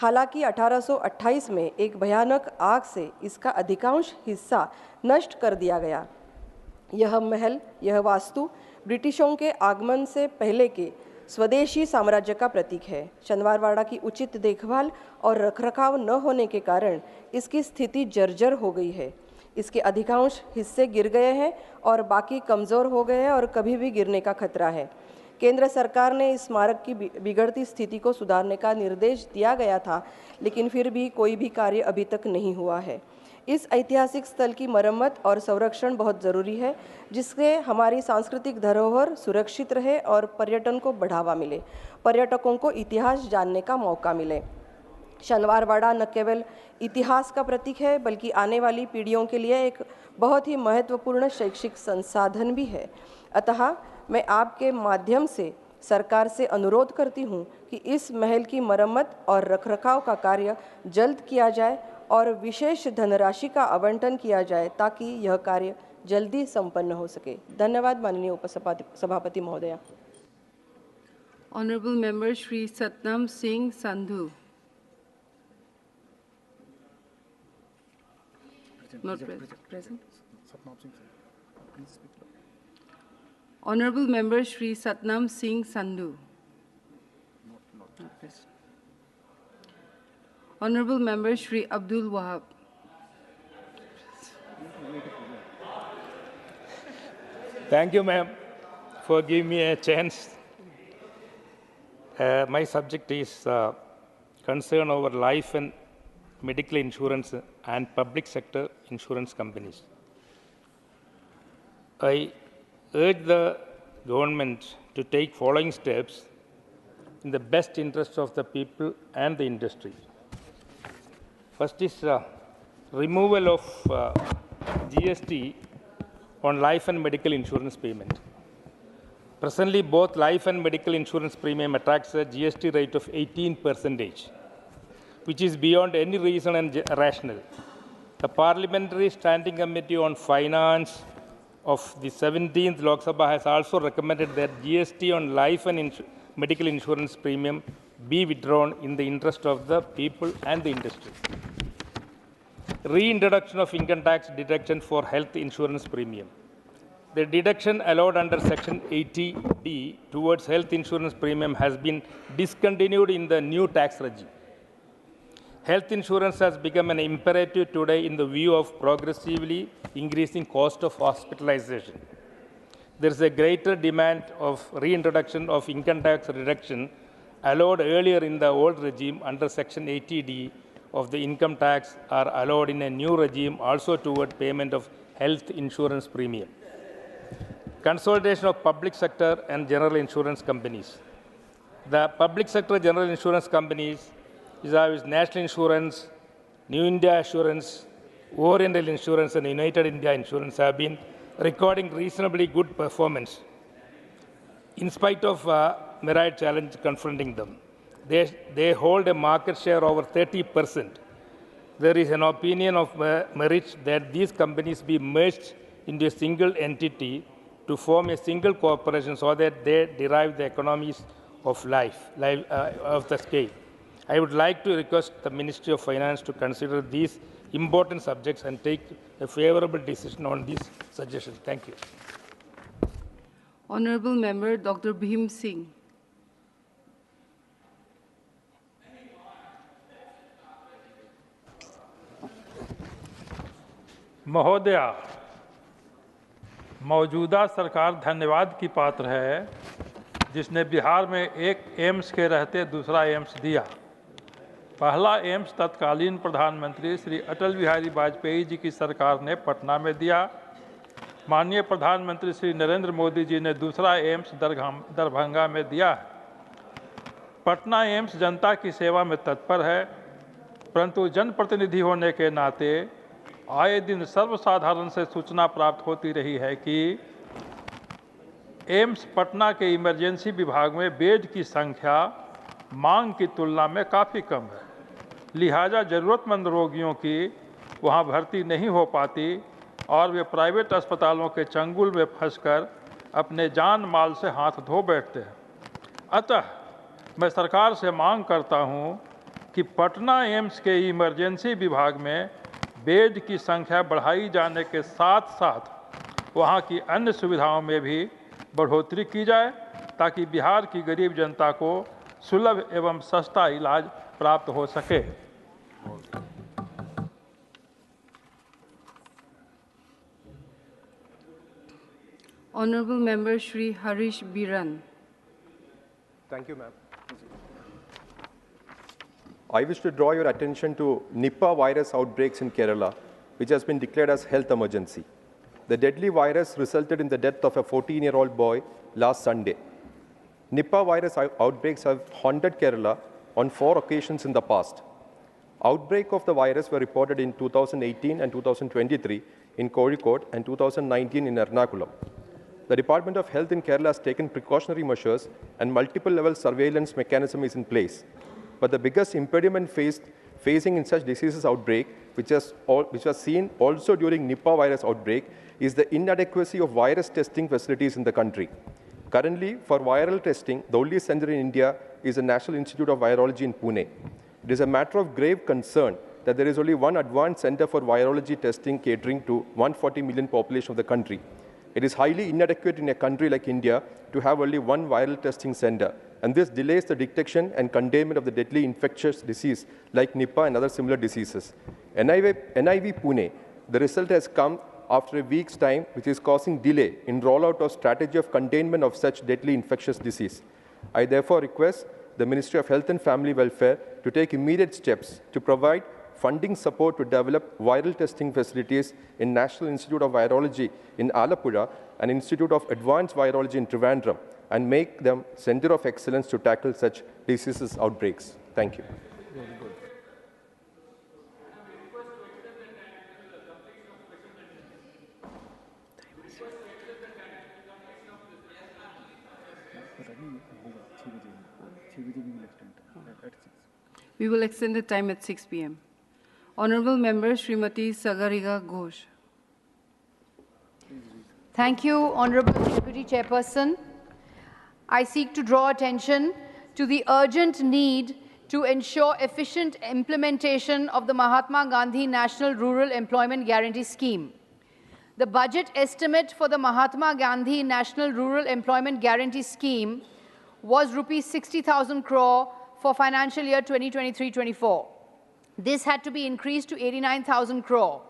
Speaker 22: हालांकि 1828 में एक भयानक आग से इसका अधिकांश हिस्सा नष्ट कर दिया गया। यह वास्तु ब्रिटिशों के आगमन से पहले के स्वदेशी साम्राज्य का प्रतीक है। शनिवारवाड़ा की उचित देखभाल और रखरखाव न होने के कारण इसकी स्थिति जर्जर हो गई है। इसके अधिकांश हिस्से गिर गए हैं और बाकी कमज़ोर हो गए हैं और कभी भी गिरने का खतरा है। केंद्र सरकार ने इस स्मारक की बिगड़ती स्थिति को सुधारने का निर्देश दिया गया था, लेकिन फिर भी कोई भी कार्य अभी तक नहीं हुआ है। इस ऐतिहासिक स्थल की मरम्मत और संरक्षण बहुत ज़रूरी है, जिससे हमारी सांस्कृतिक धरोहर सुरक्षित रहे और पर्यटन को बढ़ावा मिले, पर्यटकों को इतिहास जानने का मौका मिले। शनिवारवाड़ा न केवल इतिहास का प्रतीक है, बल्कि आने वाली पीढ़ियों के लिए एक बहुत ही महत्वपूर्ण शैक्षिक संसाधन भी है। अतः मैं आपके माध्यम से सरकार से अनुरोध करती हूँ कि इस महल की मरम्मत और रखरखाव का कार्य जल्द किया जाए और विशेष धनराशि का आवंटन किया जाए, ताकि यह कार्य जल्दी संपन्न हो सके। धन्यवाद माननीय उपसभापति महोदया।
Speaker 20: Honorable Member Shri Satnam Singh Sandhu. Not present. Honorable Member Shri Satnam Singh Sandhu. Not present. Honorable Member Shri Abdul Wahab.
Speaker 23: Thank you, ma'am, for giving me a chance. My subject is concern over life and medical insurance and public sector insurance companies. I urge the government to take following steps in the best interests of the people and the industry. First is removal of GST on life and medical insurance payment. Presently, both life and medical insurance premium attracts a GST rate of 18%, which is beyond any reason and rational. The Parliamentary Standing Committee on Finance of the 17th Lok Sabha has also recommended that GST on life and medical insurance premium be withdrawn in the interest of the people and the industry. Reintroduction of income tax deduction for health insurance premium. The deduction allowed under Section 80D towards health insurance premium has been discontinued in the new tax regime. Health insurance has become an imperative today in the view of progressively increasing cost of hospitalization. There is a greater demand of reintroduction of income tax reduction allowed earlier in the old regime under Section 80D of the income tax are allowed in a new regime also toward payment of health insurance premium. Consolidation of public sector and general insurance companies. The public sector general insurance companies is National Insurance, New India Assurance, Oriental Insurance, and United India Insurance have been recording reasonably good performance in spite of myriad challenge confronting them. They hold a market share over 30%. There is an opinion of merit that these companies be merged into a single entity to form a single corporation so that they derive the economies of of the scale. I would like to request the Ministry of Finance to consider these important subjects and take a favorable decision on these suggestions. Thank you.
Speaker 20: Honorable Member Dr. Bhim Singh.
Speaker 1: महोदया, मौजूदा सरकार धन्यवाद की पात्र है जिसने बिहार में एक एम्स के रहते दूसरा एम्स दिया। पहला एम्स तत्कालीन प्रधानमंत्री श्री अटल बिहारी वाजपेयी जी की सरकार ने पटना में दिया। माननीय प्रधानमंत्री श्री नरेंद्र मोदी जी ने दूसरा एम्स दरभंगा में दिया है। पटना एम्स जनता की सेवा में तत्पर है, परंतु जनप्रतिनिधि होने के नाते आए दिन सर्वसाधारण से सूचना प्राप्त होती रही है कि एम्स पटना के इमरजेंसी विभाग में बेड की संख्या मांग की तुलना में काफ़ी कम है। लिहाजा ज़रूरतमंद रोगियों की वहां भर्ती नहीं हो पाती और वे प्राइवेट अस्पतालों के चंगुल में फंसकर अपने जान माल से हाथ धो बैठते हैं। अतः मैं सरकार से मांग करता हूं कि पटना एम्स के इमरजेंसी विभाग में बेड की संख्या बढ़ाई जाने के साथ साथ वहां की अन्य सुविधाओं में भी बढ़ोतरी की जाए ताकि बिहार की गरीब जनता को सुलभ एवं सस्ता इलाज प्राप्त हो सके।
Speaker 20: Honorable Member Shri Harish Biran.
Speaker 7: Thank you, ma'am. I wish to draw your attention to Nipah virus outbreaks in Kerala, which has been declared as health emergency. The deadly virus resulted in the death of a 14-year-old boy last Sunday. Nipah virus outbreaks have haunted Kerala on 4 occasions in the past. Outbreaks of the virus were reported in 2018 and 2023 in Kozhikode and 2019 in Ernakulam. The Department of Health in Kerala has taken precautionary measures and multiple-level surveillance mechanism is in place. But the biggest impediment facing in such diseases outbreak, which was seen also during Nipah virus outbreak, is the inadequacy of virus testing facilities in the country. Currently, for viral testing, the only center in India is the National Institute of Virology in Pune. It is a matter of grave concern that there is only one advanced center for virology testing catering to 140 million population of the country. It is highly inadequate in a country like India to have only one viral testing center, and this delays the detection and containment of the deadly infectious disease like Nipah and other similar diseases. NIV Pune, the result has come after a week's time, which is causing delay in rollout of strategy of containment of such deadly infectious disease. I therefore request the Ministry of Health and Family Welfare to take immediate steps to provide funding support to develop viral testing facilities in National Institute of Virology in Alappuzha and Institute of Advanced Virology in Trivandrum, and make them center of excellence to tackle such diseases outbreaks. Thank you.
Speaker 20: We will extend the time at 6 p.m. Honorable Member Srimati Sagariga Ghosh.
Speaker 6: Thank you, Honorable Deputy Chairperson. I seek to draw attention to the urgent need to ensure efficient implementation of the Mahatma Gandhi National Rural Employment Guarantee Scheme. The budget estimate for the Mahatma Gandhi National Rural Employment Guarantee Scheme was rupees 60,000 crore for financial year 2023-24. This had to be increased to 89,000 crore.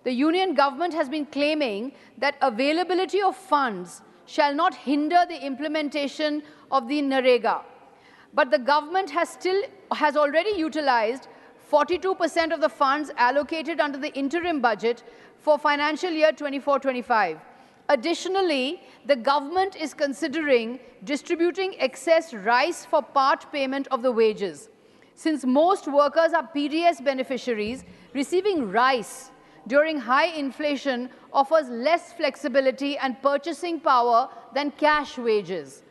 Speaker 6: The Union government has been claiming that availability of funds shall not hinder the implementation of the NREGA. But the government has already utilized 42% of the funds allocated under the interim budget for financial year 24-25. Additionally, the government is considering distributing excess rice for part payment of the wages. Since most workers are PDS beneficiaries, receiving rice during high inflation offers less flexibility and purchasing power than cash wages.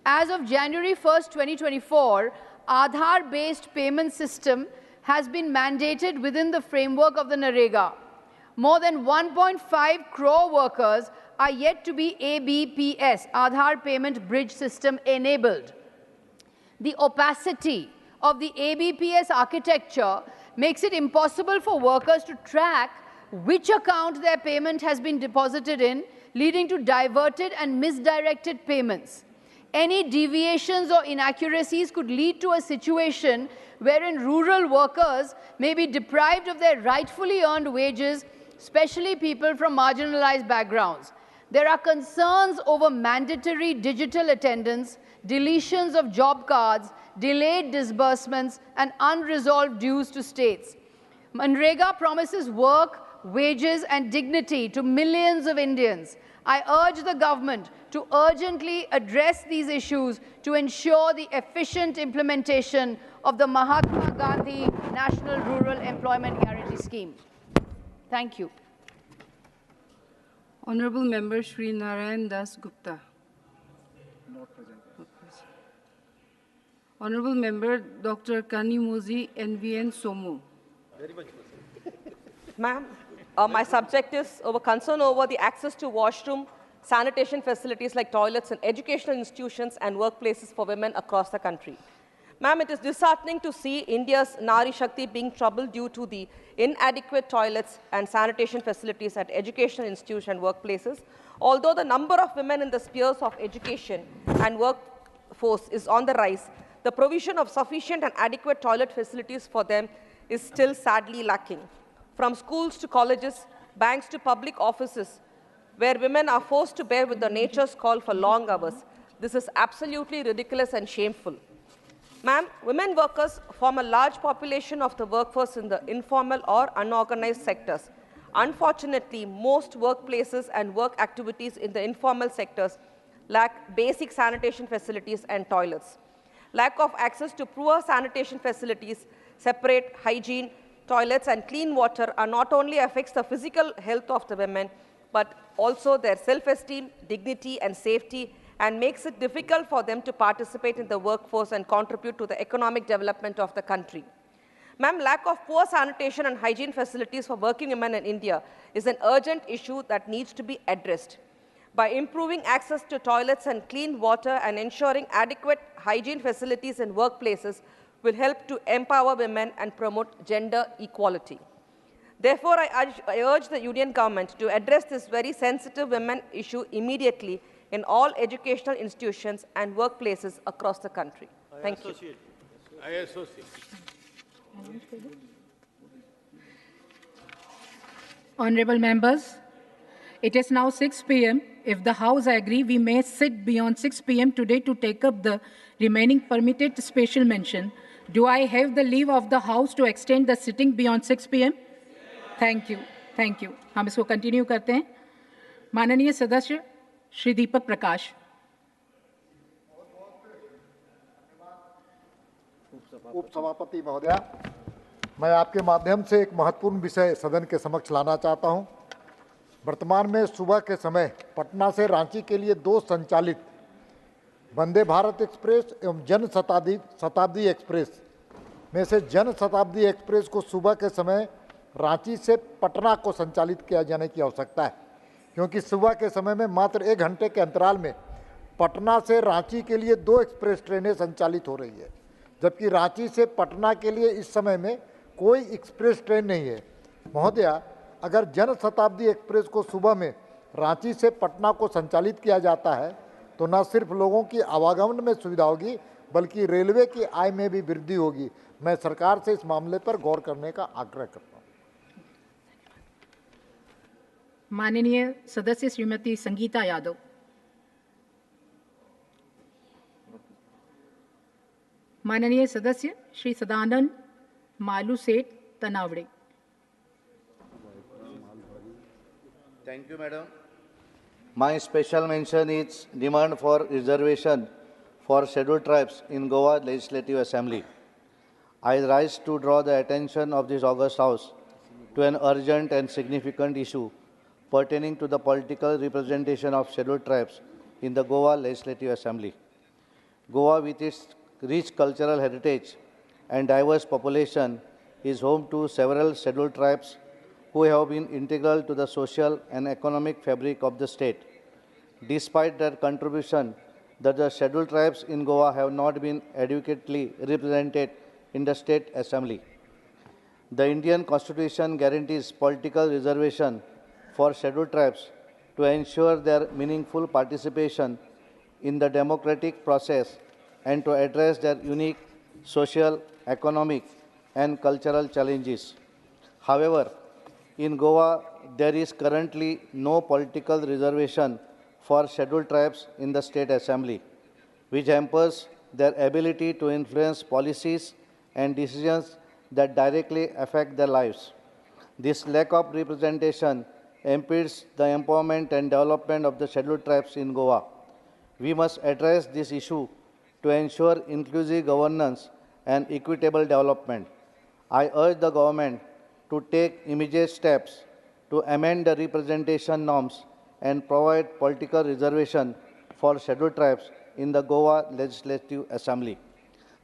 Speaker 6: As of January 1st, 2024, Aadhaar-based payment system has been mandated within the framework of the NREGA. More than 1.5 crore workers are yet to be ABPS, Aadhaar Payment Bridge System, enabled. The opacity of the ABPS architecture makes it impossible for workers to track which account their payment has been deposited in, leading to diverted and misdirected payments. Any deviations or inaccuracies could lead to a situation wherein rural workers may be deprived of their rightfully earned wages, especially people from marginalized backgrounds. There are concerns over mandatory digital attendance, deletions of job cards, delayed disbursements, and unresolved dues to states. MNREGA promises work, wages, and dignity to millions of Indians. I urge the government to urgently address these issues to ensure the efficient implementation of the Mahatma Gandhi National Rural Employment Guarantee Scheme. Thank you.
Speaker 20: Honorable Member Shri Narayan Das Gupta.
Speaker 19: Not present.
Speaker 20: Honorable Member Dr. Kanimozi NVN Somu.
Speaker 8: Very much. Ma'am, my subject is concern over the access to washroom, sanitation facilities like toilets in educational institutions and workplaces for women across the country. Ma'am, it is disheartening to see India's Nari Shakti being troubled due to the inadequate toilets and sanitation facilities at educational institutions and workplaces. Although the number of women in the spheres of education and workforce is on the rise, the provision of sufficient and adequate toilet facilities for them is still sadly lacking. From schools to colleges, banks to public offices, where women are forced to bear with the nature's call for long hours, this is absolutely ridiculous and shameful. Ma'am, women workers form a large population of the workforce in the informal or unorganized sectors. Unfortunately, most workplaces and work activities in the informal sectors lack basic sanitation facilities and toilets. Lack of access to poor sanitation facilities, separate hygiene, toilets, and clean water are not only affects the physical health of the women, but also their self-esteem, dignity, and safety, and makes it difficult for them to participate in the workforce and contribute to the economic development of the country. Ma'am, lack of poor sanitation and hygiene facilities for working women in India is an urgent issue that needs to be addressed. By improving access to toilets and clean water and ensuring adequate hygiene facilities in workplaces will help to empower women and promote gender equality. Therefore, I urge the Union government to address this very sensitive women issue immediately in all educational institutions and workplaces across the country. Thank you.
Speaker 2: I associate.
Speaker 9: Honorable members, it is now 6 p.m. If the House agree, we may sit beyond 6 p.m. today to take up the remaining permitted special mention. Do I have the leave of the House to extend the sitting beyond 6 p.m.? Thank you. Thank you. हम इसको continue करते हैं. माननीय सदस्य श्री दीपक प्रकाश.
Speaker 10: उपसभापति महोदया, मैं आपके माध्यम से एक महत्वपूर्ण विषय सदन के समक्ष लाना चाहता हूं। वर्तमान में सुबह के समय पटना से रांची के लिए 2 संचालित वंदे भारत एक्सप्रेस एवं जन शताब्दी एक्सप्रेस में से जन शताब्दी एक्सप्रेस को सुबह के समय रांची से पटना को संचालित किया जाने की आवश्यकता है, क्योंकि सुबह के समय में मात्र 1 घंटे के अंतराल में पटना से रांची के लिए 2 एक्सप्रेस ट्रेनें संचालित हो रही है, जबकि रांची से पटना के लिए इस समय में कोई एक्सप्रेस ट्रेन नहीं है। महोदया, अगर जन शताब्दी एक्सप्रेस को सुबह में रांची से पटना को संचालित किया जाता है तो न सिर्फ लोगों की आवागमन में सुविधा होगी बल्कि रेलवे की आय में भी वृद्धि होगी। मैं सरकार से इस मामले पर गौर करने का आग्रह करता हूँ।
Speaker 9: माननीय सदस्य श्रीमती संगीता यादव। माननीय सदस्य श्री सदानंद मालू सेठ तनावड़े।
Speaker 3: Thank you, Madam. My special mention is demand for reservation for scheduled tribes in Goa Legislative Assembly. I rise to draw the attention of this august House to an urgent and significant issue pertaining to the political representation of scheduled tribes in the Goa Legislative Assembly. Goa, with its rich cultural heritage and diverse population, is home to several scheduled tribes who have been integral to the social and economic fabric of the state. Despite their contribution, the scheduled tribes in Goa have not been adequately represented in the State Assembly. The Indian Constitution guarantees political reservation for scheduled tribes to ensure their meaningful participation in the democratic process and to address their unique social, economic, and cultural challenges. However, in Goa, there is currently no political reservation for scheduled tribes in the State Assembly, which hampers their ability to influence policies and decisions that directly affect their lives. This lack of representation impedes the empowerment and development of the scheduled tribes in Goa. We must address this issue to ensure inclusive governance and equitable development. I urge the government to take immediate steps to amend the representation norms and provide political reservation for scheduled tribes in the Goa Legislative Assembly.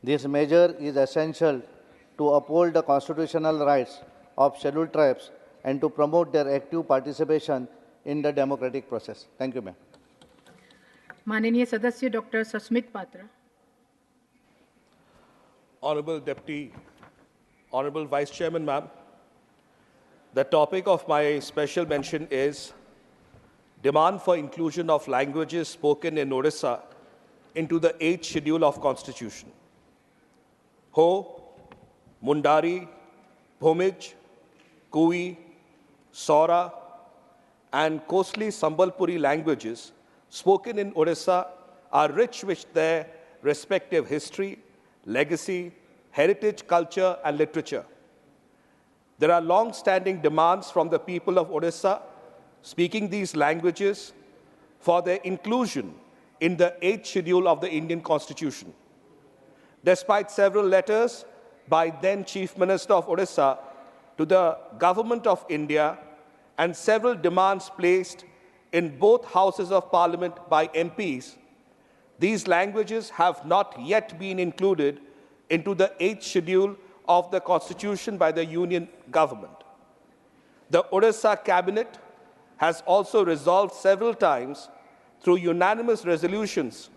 Speaker 3: This measure is essential to uphold the constitutional rights of scheduled tribes and to promote their active participation in the democratic process. Thank you, ma'am.
Speaker 9: माननीय सदस्य doctor Sasmit Patra.
Speaker 12: Honorable Deputy, Honorable Vice Chairman, ma'am, the topic of my special mention is demand for inclusion of languages spoken in Odisha into the 8th schedule of Constitution. Ho, Mundari, Bhumij, Kui, Sora, and coastly Sambalpuri languages spoken in Odisha are rich with their respective history, legacy, heritage, culture, and literature. There are long-standing demands from the people of Odisha speaking these languages for their inclusion in the 8th schedule of the Indian Constitution. Despite several letters by then Chief Minister of Odisha to the Government of India and several demands placed in both houses of Parliament by MPs, these languages have not yet been included into the 8th schedule of the Constitution by the Union Government. The Odisha Cabinet has also resolved several times through unanimous resolutions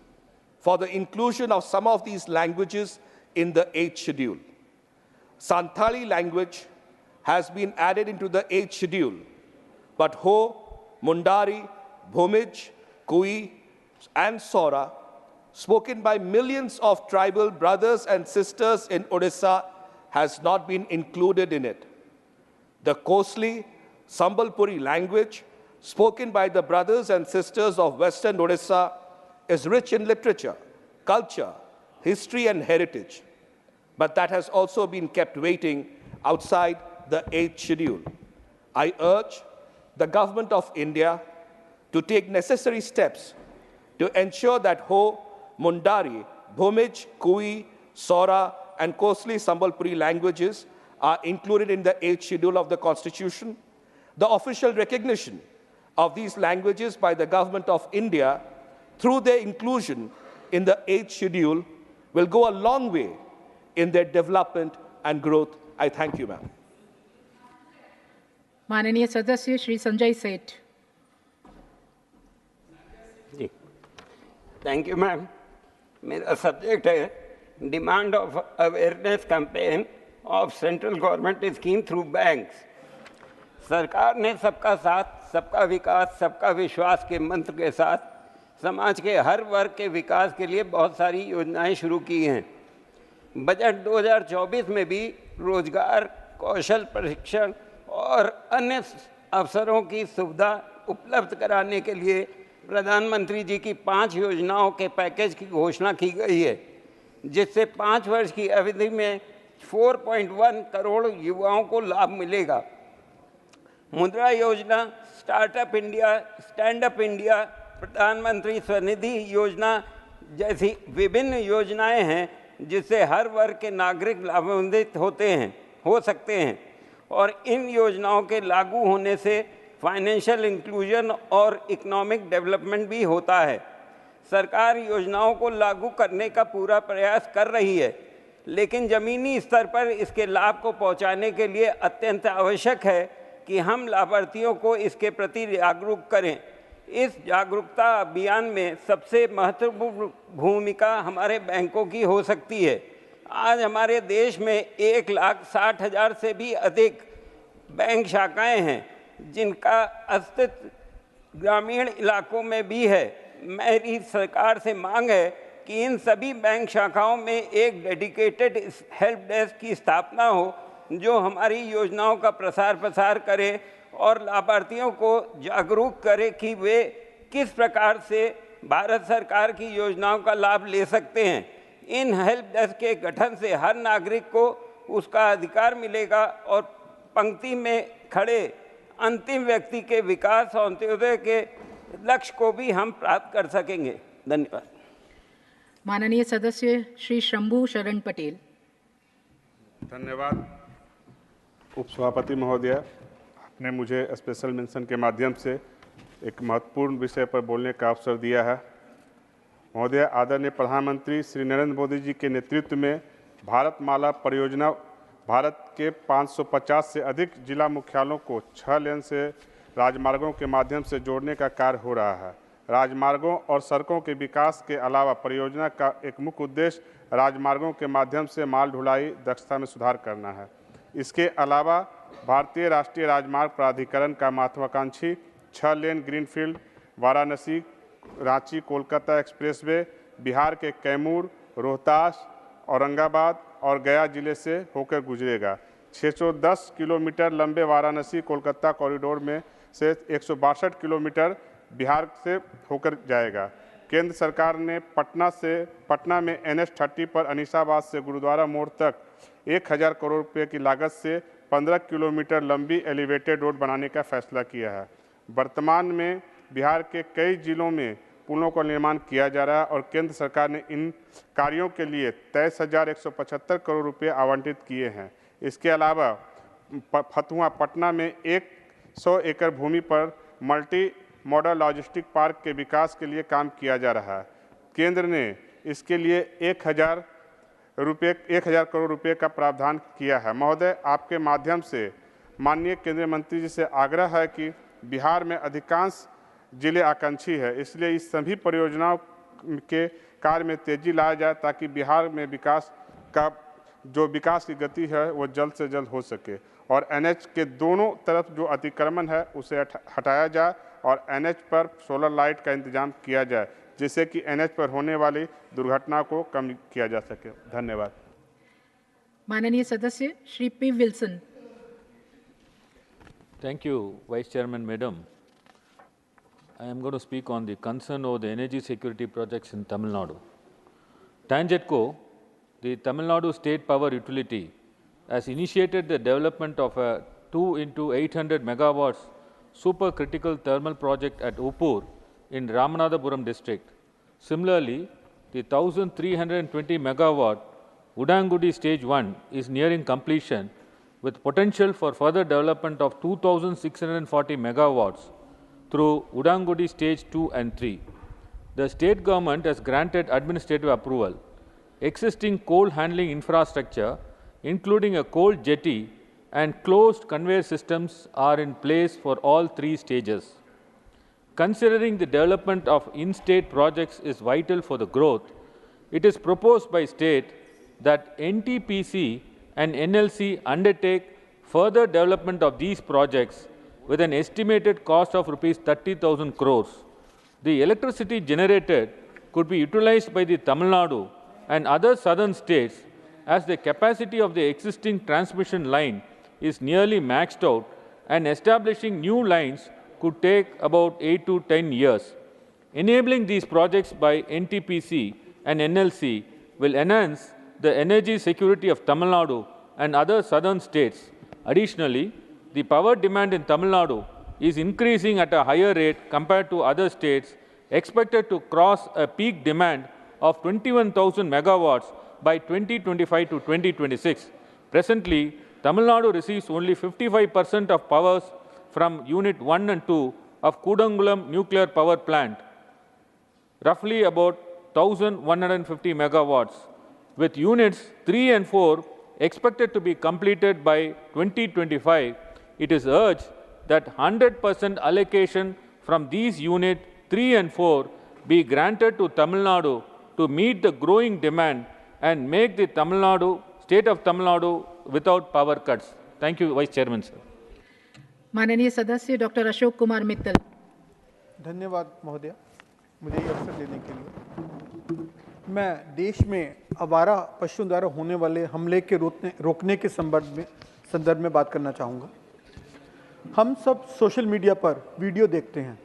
Speaker 12: for the inclusion of some of these languages in the 8th schedule. Santali language has been added into the 8th schedule, but Ho, Mundari, Bhumij, Kui, and Sora, spoken by millions of tribal brothers and sisters in Odisha, has not been included in it. The coastly Sambalpuri language, spoken by the brothers and sisters of Western Odisha, is rich in literature, culture, history, and heritage, but that has also been kept waiting outside the 8th schedule. I urge the Government of India to take necessary steps to ensure that Ho, Mundari, Bhumij, Kui, Sora,
Speaker 4: and Kosli Sambalpuri languages are included in the 8th schedule of the Constitution. The official recognition of these languages by the Government of India through their inclusion in the 8th schedule will go a long way in their development and growth. I thank you, ma'am.
Speaker 9: माननीय सदस्य श्री संजय सेठ।
Speaker 5: जी, thank you ma'am. मेरा subject है demand of awareness campaign of central government scheme through banks. सरकार ने सबका साथ, सबका विकास, सबका विश्वास के मंत्र के साथ समाज के हर वर्ग के विकास के लिए बहुत सारी योजनाएं शुरू की हैं। बजट 2024 में भी रोजगार, कौशल प्रशिक्षण और अन्य अवसरों की सुविधा उपलब्ध कराने के लिए प्रधानमंत्री जी की 5 योजनाओं के पैकेज की घोषणा की गई है, जिससे 5 वर्ष की अवधि में 4.1 करोड़ युवाओं को लाभ मिलेगा। मुद्रा योजना, startup India, stand up India, प्रधानमंत्री स्वनिधि योजना जैसी विभिन्न योजनाएं हैं जिससे हर वर्ग के नागरिक लाभान्वित हो सकते हैं और इन योजनाओं के लागू होने से फाइनेंशियल इंक्लूजन और इकोनॉमिक डेवलपमेंट भी होता है। सरकार योजनाओं को लागू करने का पूरा प्रयास कर रही है, लेकिन ज़मीनी स्तर पर इसके लाभ को पहुंचाने के लिए अत्यंत आवश्यक है कि हम लाभार्थियों को इसके प्रति जागरूक करें। इस जागरूकता अभियान में सबसे महत्वपूर्ण भूमिका हमारे बैंकों की हो सकती है। आज हमारे देश में 1,60,000 से भी अधिक बैंक शाखाएं हैं, जिनका अस्तित्व ग्रामीण इलाकों में भी है। मेरी सरकार से मांग है कि इन सभी बैंक शाखाओं में एक डेडिकेटेड हेल्प डेस्क की स्थापना हो, जो हमारी योजनाओं का प्रसार करे और लाभार्थियों को जागरूक करे कि वे किस प्रकार से भारत सरकार की योजनाओं का लाभ ले सकते हैं। इन हेल्प डेस्क के गठन से हर नागरिक को उसका अधिकार मिलेगा और पंक्ति में खड़े अंतिम व्यक्ति के विकास और अंत्योदय के लक्ष्य को भी हम प्राप्त कर सकेंगे। धन्यवाद।
Speaker 9: माननीय सदस्य श्री शंभू शरण पटेल।
Speaker 21: धन्यवाद उपसभापति महोदय, आपने मुझे स्पेशल मेंशन के माध्यम से एक महत्वपूर्ण विषय पर बोलने का अवसर दिया है। महोदय, आदरणीय प्रधानमंत्री श्री नरेंद्र मोदी जी के नेतृत्व में भारतमाला परियोजना भारत के 550 से अधिक जिला मुख्यालयों को 6 लेन से राजमार्गों के माध्यम से जोड़ने का कार्य हो रहा है। राजमार्गों और सड़कों के विकास के अलावा परियोजना का एक मुख्य उद्देश्य राजमार्गों के माध्यम से माल ढुलाई दक्षता में सुधार करना है। इसके अलावा भारतीय राष्ट्रीय राजमार्ग प्राधिकरण का महत्वाकांक्षी 6 lane greenfield Varanasi Ranchi Kolkata expressway Bihar के कैमूर, रोहतास, औरंगाबाद और गया जिले से होकर गुजरेगा। 610 किलोमीटर लंबे वाराणसी कोलकाता कॉरिडोर में से 162 किलोमीटर बिहार से होकर जाएगा। केंद्र सरकार ने पटना में NH30 पर अनीसाबाद से गुरुद्वारा मोड़ तक 1000 करोड़ रुपये की लागत से 15 किलोमीटर लंबी एलिवेटेड रोड बनाने का फैसला किया है। वर्तमान में बिहार के कई जिलों में पुलों का निर्माण किया जा रहा है और केंद्र सरकार ने इन कार्यों के लिए 23,175 करोड़ रुपये आवंटित किए हैं। इसके अलावा फतुहा पटना में 100 एकड़ भूमि पर मल्टी मॉडल लॉजिस्टिक पार्क के विकास के लिए काम किया जा रहा है। केंद्र ने इसके लिए 1,000 करोड़ रुपये का प्रावधान किया है। महोदय, आपके माध्यम से माननीय केंद्रीय मंत्री जी से आग्रह है कि बिहार में अधिकांश जिले आकांक्षी है, इसलिए इस सभी परियोजनाओं के कार्य में तेजी लाया जाए ताकि बिहार में विकास की गति है वो जल्द से जल्द हो सके और NH के दोनों तरफ जो अतिक्रमण है उसे हटाया जाए और NH पर सोलर लाइट का इंतजाम किया जाए, जिससे कि NH पर होने वाली दुर्घटना को कम किया जा सके। धन्यवाद।
Speaker 9: माननीय सदस्य Shri P. Wilson.
Speaker 13: Thank you, Vice Chairman Madam. I am going to speak on the concern over the energy security projects in Tamil Nadu. TANGEDCO, the Tamil Nadu State Power Utility, has initiated the development of a 2 into 800 megawatts supercritical thermal project at Uppur in Ramanathapuram district. Similarly, the 1,320 megawatt Udangudi Stage 1 is nearing completion with potential for further development of 2,640 megawatts through Udangudi Stage 2 and 3. The state government has granted administrative approval. Existing coal handling infrastructure, including a coal jetty and closed conveyor systems, are in place for all 3 stages. Considering the development of in-state projects is vital for the growth, it is proposed by state that NTPC and NLC undertake further development of these projects with an estimated cost of Rs 30,000 crores. The electricity generated could be utilized by the Tamil Nadu and other southern states, as the capacity of the existing transmission line is nearly maxed out, and establishing new lines could take about 8 to 10 years. Enabling these projects by NTPC and NLC will enhance the energy security of Tamil Nadu and other southern states. Additionally, the power demand in Tamil Nadu is increasing at a higher rate compared to other states, expected to cross a peak demand of 21,000 megawatts by 2025 to 2026. Presently, Tamil Nadu receives only 55% of powers from Unit 1 and 2 of Kudangulam Nuclear Power Plant, roughly about 1,150 megawatts, with Units 3 and 4 expected to be completed by 2025. It is urged that 100% allocation from these Unit 3 and 4 be granted to Tamil Nadu to meet the growing demand and make the state of Tamil Nadu without power cuts. Thank you, Vice Chairman, sir.
Speaker 9: माननीय सदस्य doctor Ashok Kumar Mittal.
Speaker 14: धन्यवाद महोदय, मुझे ये अवसर देने के लिए। मैं देश में आवारा पशुओं द्वारा होने वाले हमले के रोकने के संदर्भ में बात करना चाहूँगा। हम सब सोशल मीडिया पर वीडियो देखते हैं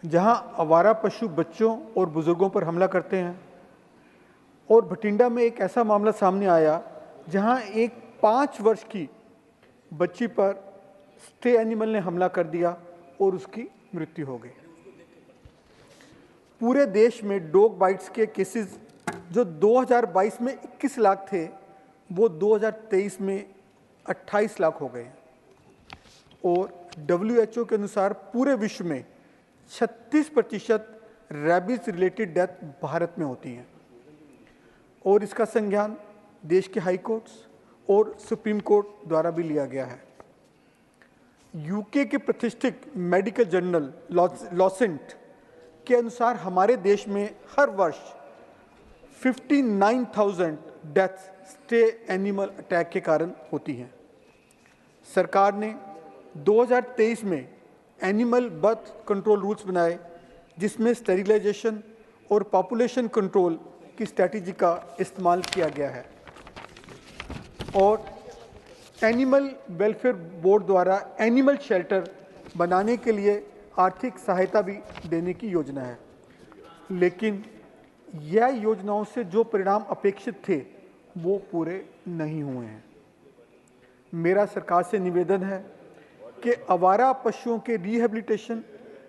Speaker 14: जहां आवारा पशु बच्चों और बुजुर्गों पर हमला करते हैं, और भटिंडा में एक ऐसा मामला सामने आया जहां एक 5 वर्ष की बच्ची पर स्टे एनिमल ने हमला कर दिया और उसकी मृत्यु हो गई। पूरे देश में डॉग बाइट्स के केसेस जो 2022 में 21 लाख थे, वो 2023 में 28 लाख हो गए, और WHO के अनुसार पूरे विश्व में 36% रैबीज रिलेटेड डेथ भारत में होती हैं, और इसका संज्ञान देश के हाई कोर्ट्स और सुप्रीम कोर्ट द्वारा भी लिया गया है। यूके के प्रतिष्ठित मेडिकल जर्नल लॉसेंट के अनुसार हमारे देश में हर वर्ष 59,000 डेथ्स स्टे एनिमल अटैक के कारण होती हैं। सरकार ने 2023 में एनिमल बर्थ कंट्रोल रूल्स बनाए, जिसमें स्टेरिलाइजेशन और पॉपुलेशन कंट्रोल की स्ट्रैटेजी का इस्तेमाल किया गया है, और एनिमल वेलफेयर बोर्ड द्वारा एनिमल शेल्टर बनाने के लिए आर्थिक सहायता भी देने की योजना है। लेकिन यह योजनाओं से जो परिणाम अपेक्षित थे वो पूरे नहीं हुए हैं। मेरा सरकार से निवेदन है कि आवारा पशुओं के रिहेबिलिटेशन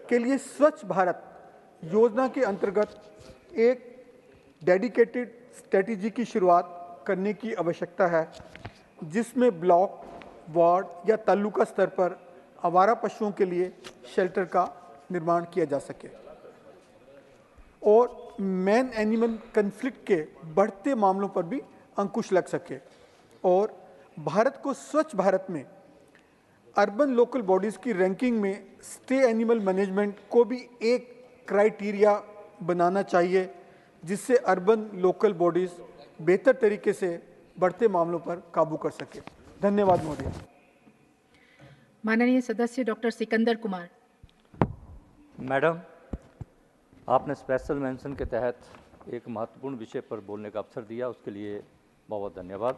Speaker 14: के लिए स्वच्छ भारत योजना के अंतर्गत एक डेडिकेटेड स्ट्रेटजी की शुरुआत करने की आवश्यकता है, जिसमें ब्लॉक, वार्ड या तालुका स्तर पर आवारा पशुओं के लिए शेल्टर का निर्माण किया जा सके, और मैन एनिमल कन्फ्लिक्ट के बढ़ते मामलों पर भी अंकुश लग सके, और भारत को स्वच्छ भारत में अर्बन लोकल बॉडीज़ की रैंकिंग में स्टे एनिमल मैनेजमेंट को भी एक क्राइटेरिया बनाना चाहिए, जिससे अर्बन लोकल बॉडीज़ बेहतर तरीके से बढ़ते मामलों पर काबू कर सके। धन्यवाद महोदय।
Speaker 9: माननीय सदस्य डॉक्टर सिकंदर कुमार।
Speaker 15: मैडम, आपने स्पेशल मेंशन के तहत एक महत्वपूर्ण विषय पर बोलने का अवसर दिया, उसके लिए बहुत बहुत धन्यवाद।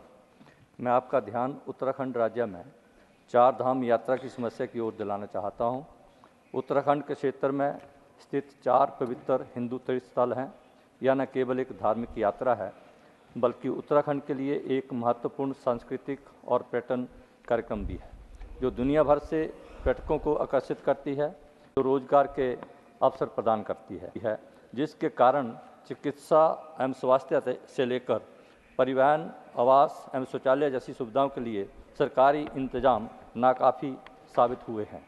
Speaker 15: मैं आपका ध्यान उत्तराखंड राज्य में 4 धाम यात्रा की समस्या की ओर दिलाना चाहता हूं। उत्तराखंड के क्षेत्र में स्थित 4 पवित्र हिंदू तीर्थस्थल हैं। यह न केवल एक धार्मिक यात्रा है, बल्कि उत्तराखंड के लिए एक महत्वपूर्ण सांस्कृतिक और पर्यटन कार्यक्रम भी है, जो दुनिया भर से पर्यटकों को आकर्षित करती है, जो रोजगार के अवसर प्रदान करती है, जिसके कारण चिकित्सा एवं स्वास्थ्य से लेकर परिवहन, आवास एवं शौचालय जैसी सुविधाओं के लिए सरकारी इंतजाम नाकाफ़ी साबित हुए हैं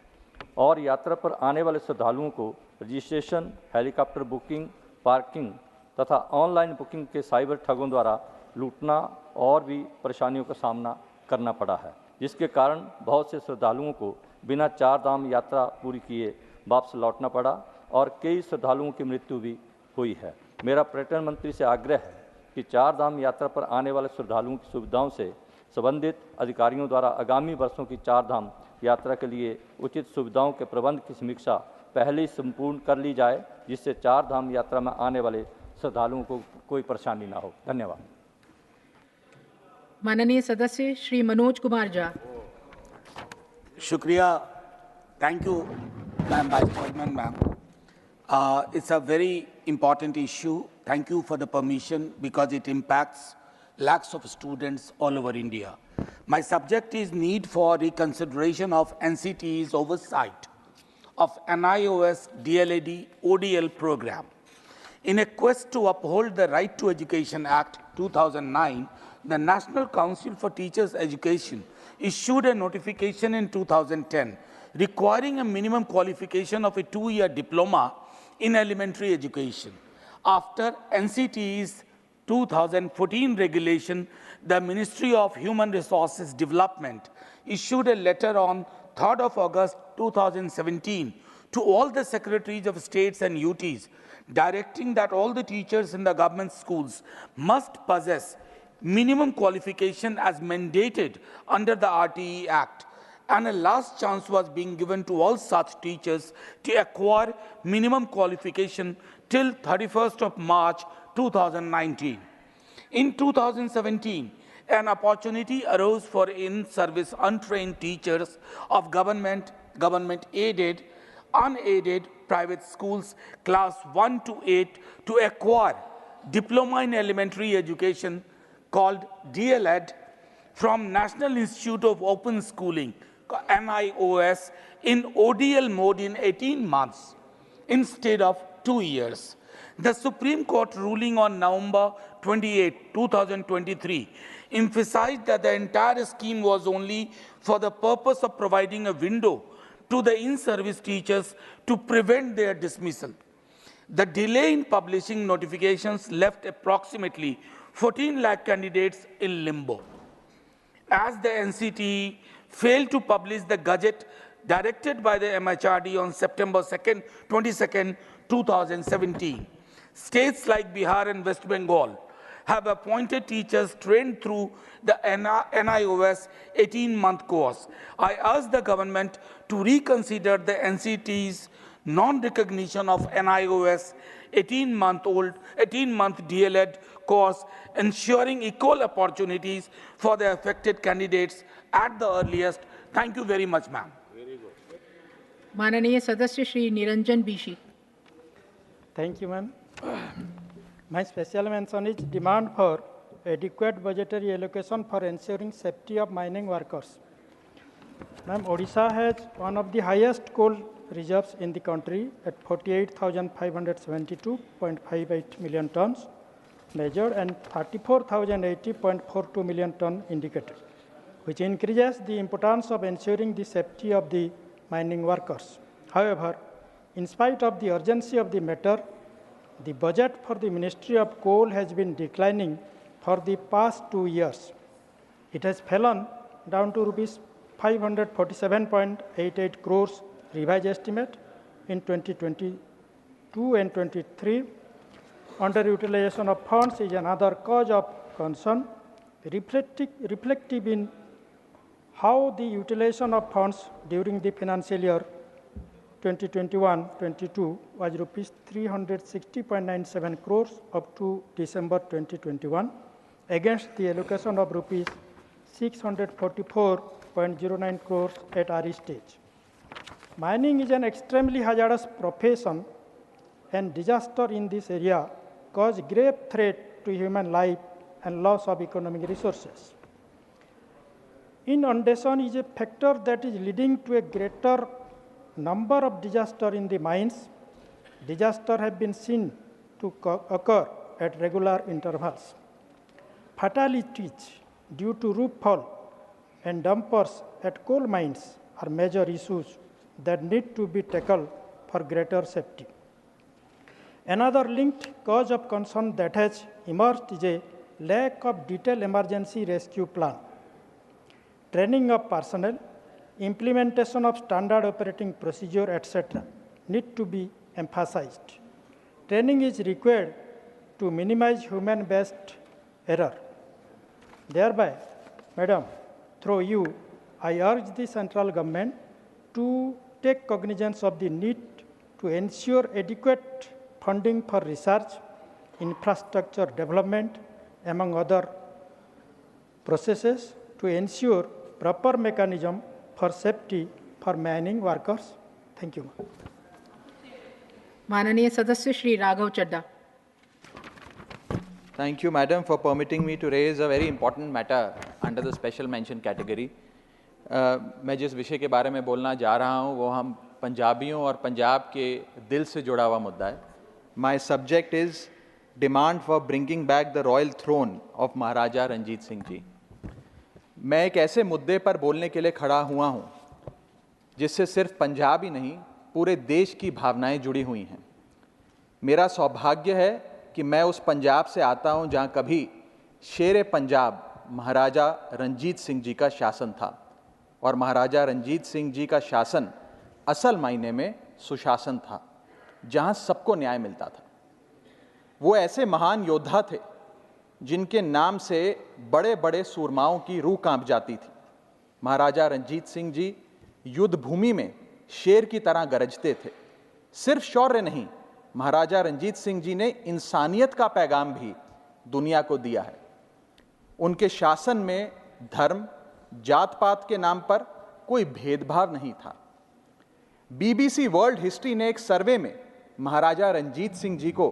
Speaker 15: और यात्रा पर आने वाले श्रद्धालुओं को रजिस्ट्रेशन, हेलीकॉप्टर बुकिंग, पार्किंग तथा ऑनलाइन बुकिंग के साइबर ठगों द्वारा लूटना और भी परेशानियों का सामना करना पड़ा है, जिसके कारण बहुत से श्रद्धालुओं को बिना 4 धाम यात्रा पूरी किए वापस लौटना पड़ा और कई श्रद्धालुओं की मृत्यु भी हुई है। मेरा पर्यटन मंत्री से आग्रह है कि 4 धाम यात्रा पर आने वाले श्रद्धालुओं की सुविधाओं से संबंधित अधिकारियों द्वारा आगामी वर्षों की 4 धाम यात्रा के लिए उचित सुविधाओं के प्रबंध की समीक्षा पहले ही संपूर्ण कर ली जाए, जिससे 4 धाम यात्रा में आने वाले श्रद्धालुओं को कोई परेशानी ना हो। धन्यवाद।
Speaker 9: माननीय सदस्य श्री मनोज कुमार झा।
Speaker 16: शुक्रिया। Thank you ma'am, vice chairman ma'am. It's a very important issue. Thank you for the permission because it impacts lakhs of students all over India. My subject is need for reconsideration of NCTE's oversight of NIOS DLAD ODL program. In a quest to uphold the Right to Education Act 2009, the National Council for Teachers' Education issued a notification in 2010 requiring a minimum qualification of a 2-year diploma in elementary education. After NCTE's 2014 regulation, the Ministry of Human Resources Development issued a letter on 3rd of August 2017 to all the secretaries of states and UTs, directing that all the teachers in the government schools must possess minimum qualification as mandated under the RTE Act, and a last chance was being given to all such teachers to acquire minimum qualification till 31st of March 2019. In 2017, an opportunity arose for in-service untrained teachers of government-aided, unaided private schools class 1 to 8 to acquire diploma in elementary education called DLED from National Institute of Open Schooling, NIOS, in ODL mode in 18 months instead of 2 years. The Supreme Court ruling on November 28, 2023 emphasized that the entire scheme was only for the purpose of providing a window to the in-service teachers to prevent their dismissal. The delay in publishing notifications left approximately 14 lakh candidates in limbo. As the NCTE failed to publish the Gazette directed by the MHRD on September 22, 2017, states like Bihar and West Bengal have appointed teachers trained through the NIOS 18-month course. I ask the government to reconsider the NCTE's non-recognition of NIOS 18-month DLED course, ensuring equal opportunities for the affected candidates at the earliest. Thank you very much, ma'am.
Speaker 9: माननीय सदस्य Shri Niranjan बीशी।
Speaker 17: Thank you, ma'am. My special mention is demand for adequate budgetary allocation for ensuring safety of mining workers. Ma'am, Odisha has one of the highest coal reserves in the country at 48,572.58 million tons measured and 34,080.42 million ton indicated, which increases the importance of ensuring the safety of the mining workers. However, in spite of the urgency of the matter, the budget for the Ministry of Coal has been declining for the past 2 years. It has fallen down to rupees 547.88 crores revised estimate in 2022 and 23. Underutilization of funds is another cause of concern, reflective in how the utilization of funds during the financial year 2021-22 was rupees 360.97 crores up to December 2021 against the allocation of rupees 644.09 crores at RE stage. Mining is an extremely hazardous profession, and disaster in this area cause grave threat to human life and loss of economic resources. Inundation is a factor that is leading to a greater number of disasters in the mines. Disasters have been seen to occur at regular intervals. Fatalities due to roof fall and dumpers at coal mines are major issues that need to be tackled for greater safety. Another linked cause of concern that has emerged is a lack of detailed emergency rescue plan. Training of personnel, implementation of standard operating procedure, etc. need to be emphasized. Training is required to minimize human-based error. Thereby, Madam, through you, I urge the central government to take cognizance of the need to ensure adequate funding for research, infrastructure development, among other processes, to ensure proper mechanism for safety for mining workers. Thank you.
Speaker 9: माननीय सदस्य श्री राघव चड्डा.
Speaker 11: Thank you, Madam, for permitting me to raise a very important matter under the special mention category. मैं जिस विषय के बारे में बोलना जा रहा हूँ वो हम पंजाबियों और पंजाब के दिल से जुड़ा हुआ मुद्दा है. My subject is demand for bringing back the royal throne of महाराजा रंजीत सिंह जी. मैं एक ऐसे मुद्दे पर बोलने के लिए खड़ा हुआ हूँ जिससे सिर्फ पंजाब ही नहीं पूरे देश की भावनाएं जुड़ी हुई हैं. मेरा सौभाग्य है कि मैं उस पंजाब से आता हूं जहां कभी शेर पंजाब महाराजा रंजीत सिंह जी का शासन था और महाराजा रंजीत सिंह जी का शासन असल मायने में सुशासन था, जहां सबको न्याय मिलता था. वो ऐसे महान योद्धा थे जिनके नाम से बड़े बड़े सूरमाओं की रूह कांप जाती थी. महाराजा रंजीत सिंह जी युद्ध भूमि में शेर की तरह गरजते थे. सिर्फ शौर्य नहीं, महाराजा रंजीत सिंह जी ने इंसानियत का पैगाम भी दुनिया को दिया है. उनके शासन में धर्म, जात पात के नाम पर कोई भेदभाव नहीं था. बीबीसी वर्ल्ड हिस्ट्री ने एक सर्वे में महाराजा रंजीत सिंह जी को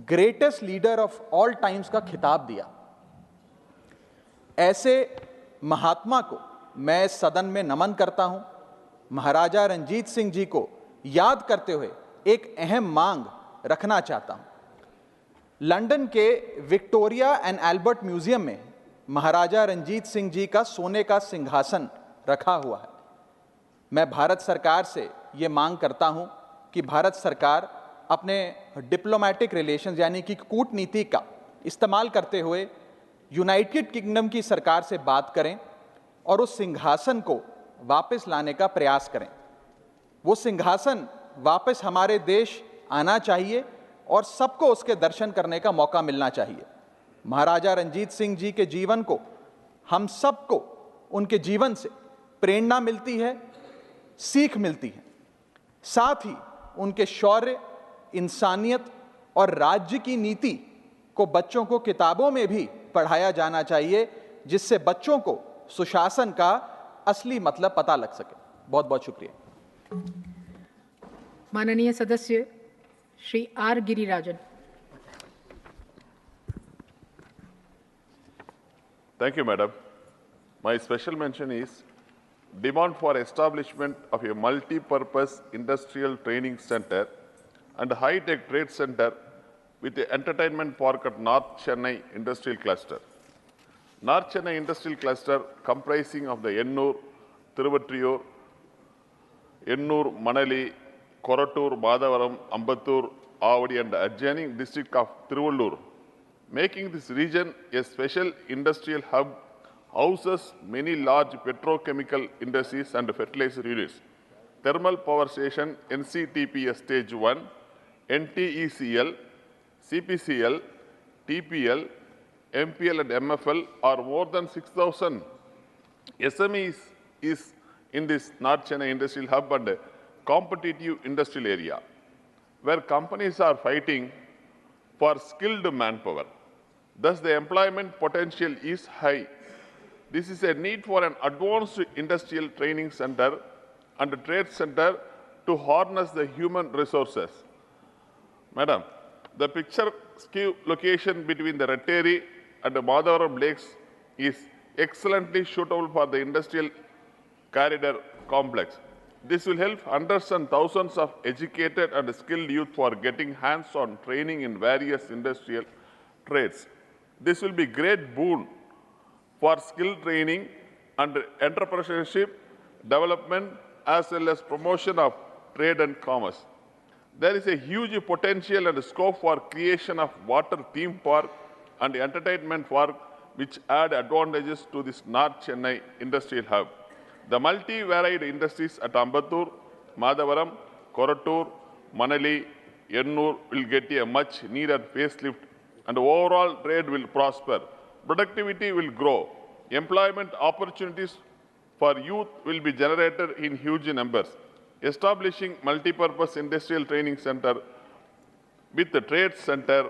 Speaker 11: greatest leader of all times का खिताब दिया. ऐसे महात्मा को मैं सदन में नमन करता हूं. महाराजा रंजीत सिंह जी को याद करते हुए एक अहम मांग रखना चाहता हूं. लंदन के विक्टोरिया एंड एल्बर्ट म्यूजियम में महाराजा रंजीत सिंह जी का सोने का सिंहासन रखा हुआ है. मैं भारत सरकार से ये मांग करता हूं कि भारत सरकार अपने डिप्लोमेटिक रिलेशंस यानी कि कूटनीति का इस्तेमाल करते हुए यूनाइटेड किंगडम की सरकार से बात करें और उस सिंहासन को वापस लाने का प्रयास करें. वो सिंहासन वापस हमारे देश आना चाहिए और सबको उसके दर्शन करने का मौका मिलना चाहिए. महाराजा रंजीत सिंह जी के जीवन को हम सबको उनके जीवन से प्रेरणा मिलती है, सीख मिलती है. साथ ही उनके शौर्य, इंसानियत और राज्य की नीति को बच्चों को किताबों में भी पढ़ाया जाना चाहिए, जिससे बच्चों को सुशासन का असली मतलब पता लग सके. बहुत बहुत शुक्रिया.
Speaker 9: माननीय सदस्य Shri R Girirajan.
Speaker 18: Thank you, Madam. My special mention is demand for establishment of a multi-purpose industrial training center and high-tech trade center with the entertainment park at North Chennai Industrial Cluster. North Chennai Industrial Cluster comprising of the Ennur, Thiruvattriyur, Ennur, Manali, Korattur, Madavaram, Ambattur, Avadi and the adjoining district of Tiruvallur, making this region a special industrial hub, houses many large petrochemical industries and fertilizer units, thermal power station, NCTPS Stage 1, NTECL, CPCL, TPL, MPL and MFL are more than 6,000 SMEs is in this North Chennai Industrial Hub and competitive industrial area, where companies are fighting for skilled manpower. Thus, the employment potential is high. This is a need for an advanced industrial training center and a trade center to harness the human resources. Madam, the picturesque location between the Retteri and the Madavaram lakes is excellently suitable for the industrial corridor complex. This will help hundreds and thousands of educated and skilled youth for getting hands-on training in various industrial trades. This will be great boon for skill training and entrepreneurship development as well as promotion of trade and commerce. There is a huge potential and scope for creation of water theme park and entertainment park which add advantages to this North Chennai industrial hub. The multi-varied industries at Ambattur, Madavaram, Korattur, Manali, Ennur will get a much needed facelift and overall trade will prosper. Productivity will grow. Employment opportunities for youth will be generated in huge numbers. Establishing multi-purpose industrial training center with the trade center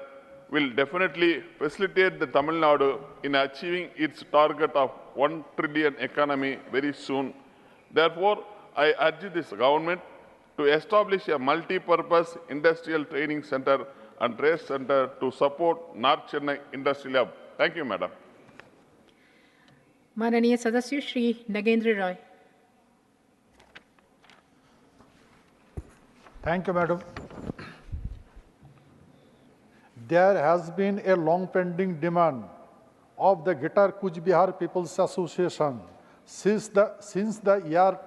Speaker 18: will definitely facilitate the Tamil Nadu in achieving its target of 1 trillion economy very soon. Therefore, I urge this government to establish a multi-purpose industrial training center and trade center to support North Chennai Industrial Hub. Thank you, Madam.
Speaker 9: माननीय सदस्य Shri Nagendra Roy.
Speaker 1: Thank you, Madam. There has been a long-pending demand of the Greater Cooch Behar People's Association since the year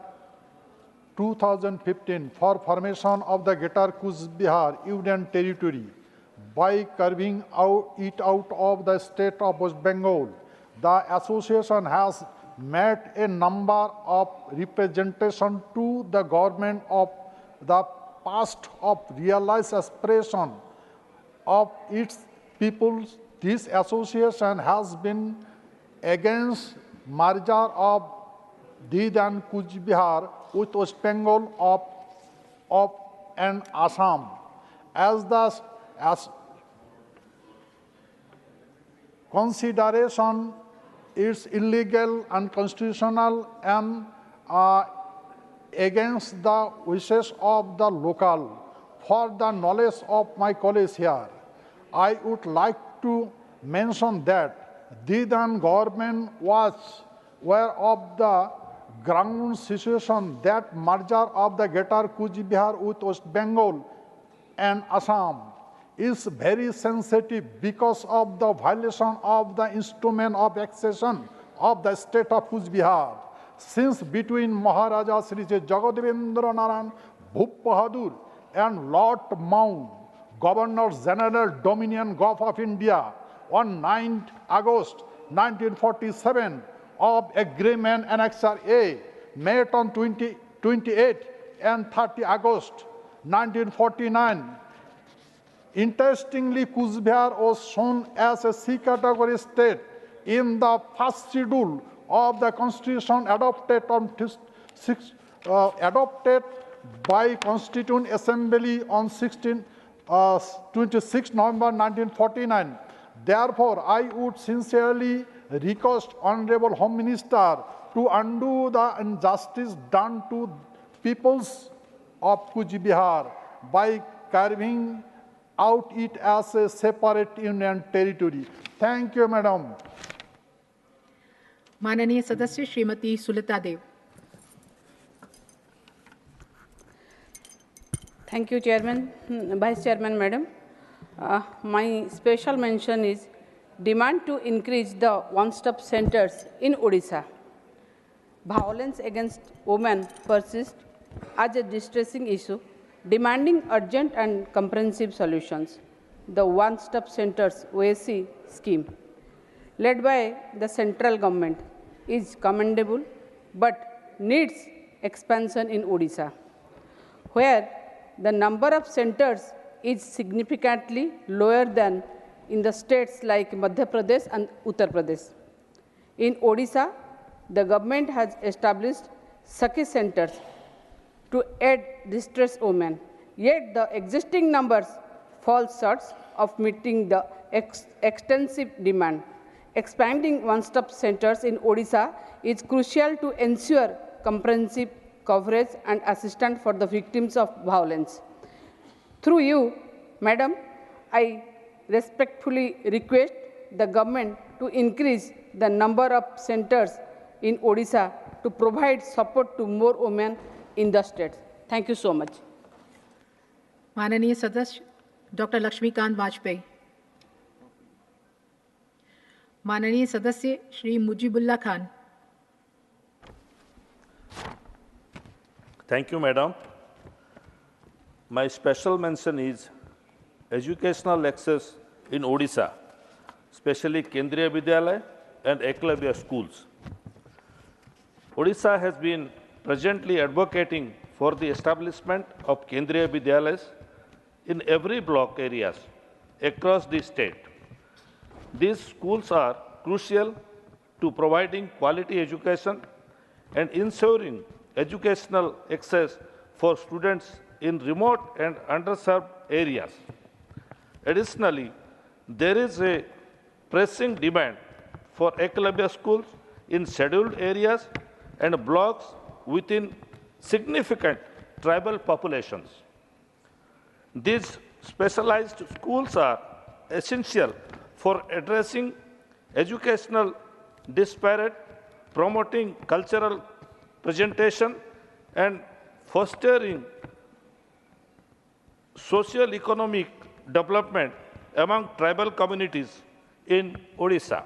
Speaker 1: 2015 for formation of the Greater Cooch Behar Union Territory by carving it out of the state of West Bengal. The association has made a number of representations to the government of the past of realized aspiration of its people. This association has been against merger of Did and Cooch Behar with West Bengal and Assam. As consideration is illegal, unconstitutional, and against the wishes of the local. For the knowledge of my colleagues here, I would like to mention that Didan government was aware of the ground situation that merger of the Greater Cooch Behar with West Bengal and Assam is very sensitive because of the violation of the instrument of accession of the state of Cooch Behar. Since between Maharaja Sri Jagadevendra Narayan Bhup Bahadur and Lord Mount, Governor General Dominion Gulf of India, on 9th August 1947 of Agreement Annexure A, made on 28 and 30 August 1949. Interestingly, Cooch Behar was shown as a C category state in the first schedule of the Constitution adopted by Constituent Assembly on 26 November 1949. Therefore, I would sincerely request Honorable Home Minister to undo the injustice done to peoples of Cooch Behar by carving out it as a separate union territory. Thank you, Madam.
Speaker 9: माननीय सदस्य श्रीमती सुलता देव.
Speaker 22: Thank you, Chairman, Vice Chairman, Madam. My special mention is demand to increase the one-stop centers in Odisha. Violence against women persists as a distressing issue, demanding urgent and comprehensive solutions. The one-stop centers OSC scheme, led by the central government, is commendable but needs expansion in Odisha, where the number of centers is significantly lower than in the states like Madhya Pradesh and Uttar Pradesh. In Odisha, the government has established Sakhi centers to aid distressed women, yet the existing numbers fall short of meeting the extensive demand. Expanding one-stop centers in Odisha is crucial to ensure comprehensive coverage and assistance for the victims of violence. Through you, Madam, I respectfully request the government to increase the number of centers in Odisha to provide support to more women in the state. Thank you so much.
Speaker 9: माननीय सदस्य doctor Laxmikant Vajpayee. माननीय सदस्य Shri Mujibulla Khan.
Speaker 6: Thank you, Madam. My special mention is educational access in Odisha, especially Kendriya Vidyalaya and Eklavya schools. Odisha has been presently advocating for the establishment of Kendriya Vidyalayas in every block areas across the state. These schools are crucial to providing quality education and ensuring educational access for students in remote and underserved areas. Additionally, there is a pressing demand for Eklavya schools in scheduled areas and blocks within significant tribal populations. These specialized schools are essential for addressing educational disparity, promoting cultural presentation, and fostering socio-economic development among tribal communities in Odisha.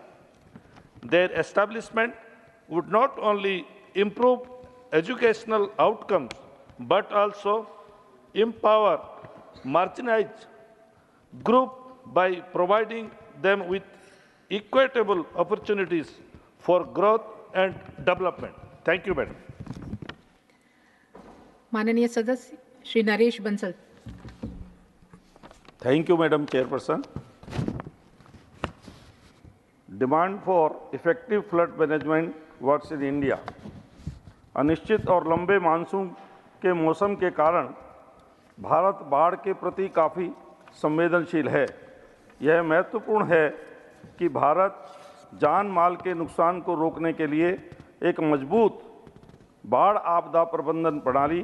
Speaker 6: Their establishment would not only improve educational outcomes, but also empower marginalized groups by providing them with equitable opportunities for growth and development. Thank you, Madam.
Speaker 9: माननीय सदस्य Shri Naresh Bansal.
Speaker 6: Thank you, Madam Chairperson. Demand for effective flood management works in India. अनिश्चित और लंबे monsoon के मौसम के कारण भारत बाढ़ के प्रति काफ़ी संवेदनशील है। यह महत्वपूर्ण है कि भारत जान माल के नुकसान को रोकने के लिए एक मजबूत बाढ़ आपदा प्रबंधन प्रणाली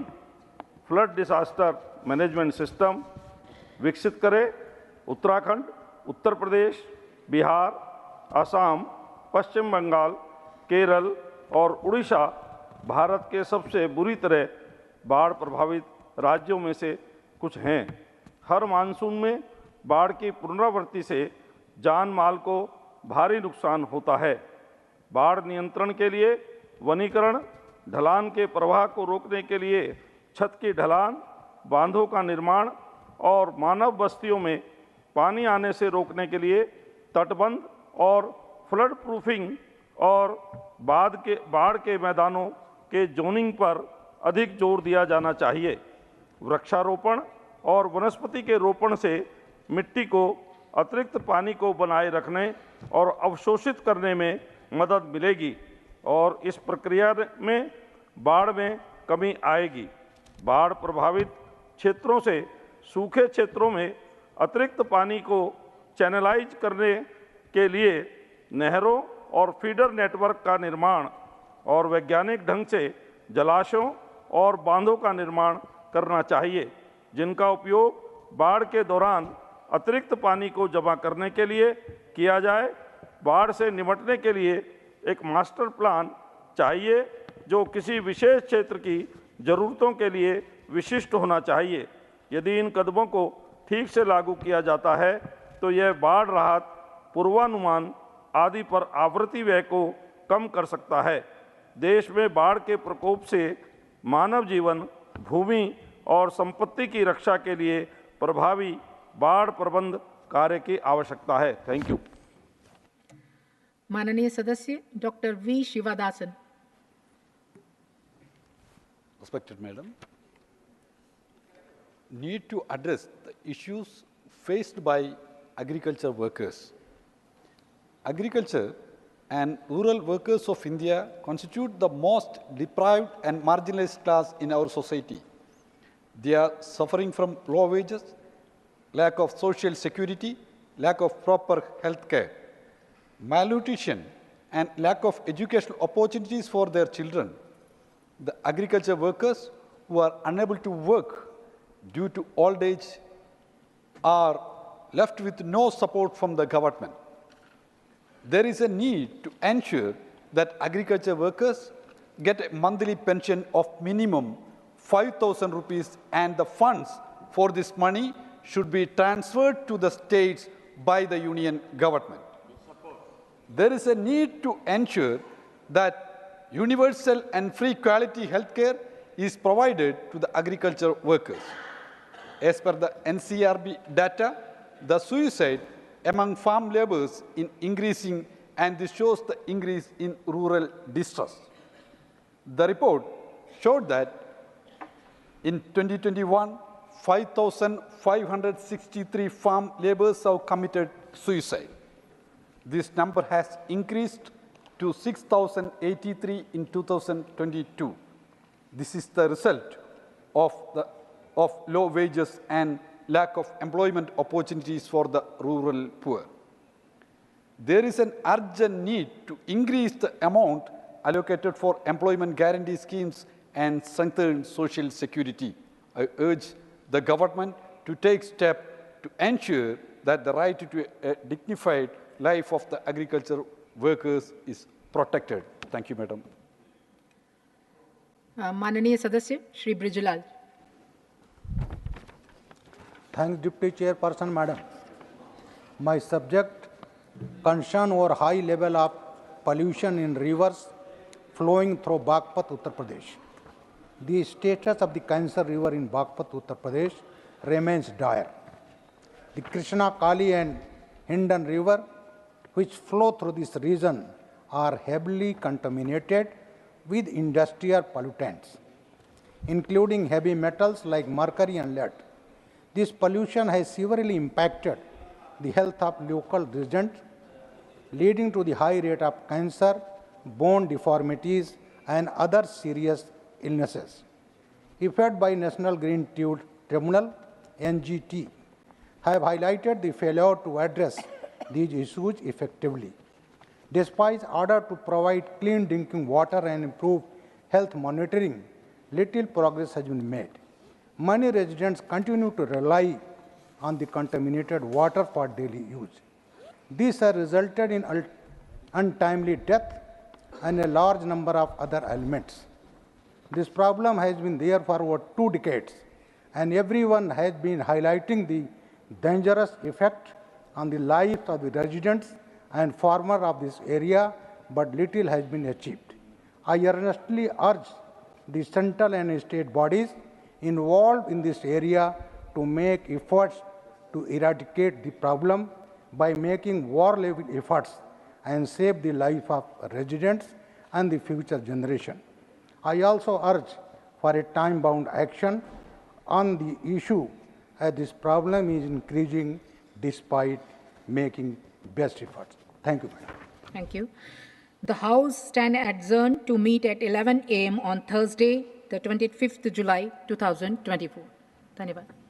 Speaker 6: फ्लड डिसास्टर मैनेजमेंट सिस्टम विकसित करे। उत्तराखंड, उत्तर प्रदेश, बिहार, असम, पश्चिम बंगाल, केरल और उड़ीसा भारत के सबसे बुरी तरह बाढ़ प्रभावित राज्यों में से कुछ हैं। हर मानसून में बाढ़ की पुनरावृत्ति से जान माल को भारी नुकसान होता है। बाढ़ नियंत्रण के लिए वनीकरण, ढलान के प्रवाह को रोकने के लिए छत की ढलान, बांधों का निर्माण और मानव बस्तियों में पानी आने से रोकने के लिए तटबंध और फ्लड प्रूफिंग और बाढ़ के मैदानों के जोनिंग पर अधिक जोर दिया जाना चाहिए। वृक्षारोपण और वनस्पति के रोपण से मिट्टी को अतिरिक्त पानी को बनाए रखने और अवशोषित करने में मदद मिलेगी और इस प्रक्रिया में बाढ़ में कमी आएगी। बाढ़ प्रभावित क्षेत्रों से सूखे क्षेत्रों में अतिरिक्त पानी को चैनलाइज करने के लिए नहरों और फीडर नेटवर्क का निर्माण और वैज्ञानिक ढंग से जलाशयों और बांधों का निर्माण करना चाहिए, जिनका उपयोग बाढ़ के दौरान अतिरिक्त पानी को जमा करने के लिए किया जाए। बाढ़ से निपटने के लिए एक मास्टर प्लान चाहिए जो किसी विशेष क्षेत्र की ज़रूरतों के लिए विशिष्ट होना चाहिए। यदि इन कदमों को ठीक से लागू किया जाता है तो यह बाढ़ राहत, पूर्वानुमान आदि पर आवृत्ति व्यय को कम कर सकता है। देश में बाढ़ के प्रकोप से मानव जीवन, भूमि और संपत्ति की रक्षा के लिए प्रभावी बाढ़ प्रबंध कार्य की आवश्यकता है। Thank you.
Speaker 9: माननीय सदस्य doctor V Sivadasan.
Speaker 7: Respected Madam, need to address the issues faced by agriculture workers. Agriculture and rural workers of India constitute the most deprived and marginalized class in our society. They are suffering from low wages, lack of social security, lack of proper health care, malnutrition, and lack of educational opportunities for their children. The agriculture workers who are unable to work due to old age are left with no support from the government. There is a need to ensure that agriculture workers get a monthly pension of minimum 5,000 rupees, and the funds for this money should be transferred to the states by the union government. there is a need to ensure that universal and free quality healthcare is provided to the agriculture workers. As per the NCRB data, the suicide among farm laborers is increasing, and this shows the increase in rural distress. The report showed that in 2021, 5,563 farm laborers have committed suicide. This number has increased to 6,083 in 2022. This is the result of low wages and lack of employment opportunities for the rural poor. There is an urgent need to increase the amount allocated for employment guarantee schemes and strengthen social security. I urge the government to take steps to ensure that the right to a dignified life of the agriculture workers is protected. Thank you, Madam.
Speaker 9: माननीय सदस्य Shri Brijlal.
Speaker 10: Thanks, Deputy Chairperson, Madam. My subject concern over high level of pollution in rivers flowing through Bagpat, Uttar Pradesh. The status of the Cancer River in Bagpat, Uttar Pradesh remains dire. The Krishna, Kali and Hindan River, which flow through this region, are heavily contaminated with industrial pollutants, including heavy metals like mercury and lead. This pollution has severely impacted the health of local residents, leading to the high rate of cancer, bone deformities, and other serious illnesses. Effort by National Green Tribunal, NGT, have highlighted the failure to address these issues effectively. Despite order to provide clean drinking water and improve health monitoring, little progress has been made. Many residents continue to rely on the contaminated water for daily use. This has resulted in untimely death and a large number of other ailments. This problem has been there for over 2 decades, and everyone has been highlighting the dangerous effect on the lives of the residents and farmers of this area, but little has been achieved. I earnestly urge the central and state bodies involved in this area to make efforts to eradicate the problem by making war-level efforts and save the life of residents and the future generation. I also urge for a time-bound action on the issue, as this problem is increasing despite making best efforts. Thank you, Madam.
Speaker 9: Thank you. The House stand adjourned to meet at 11 a.m. on Thursday, the 25th July 2024. धन्यवाद.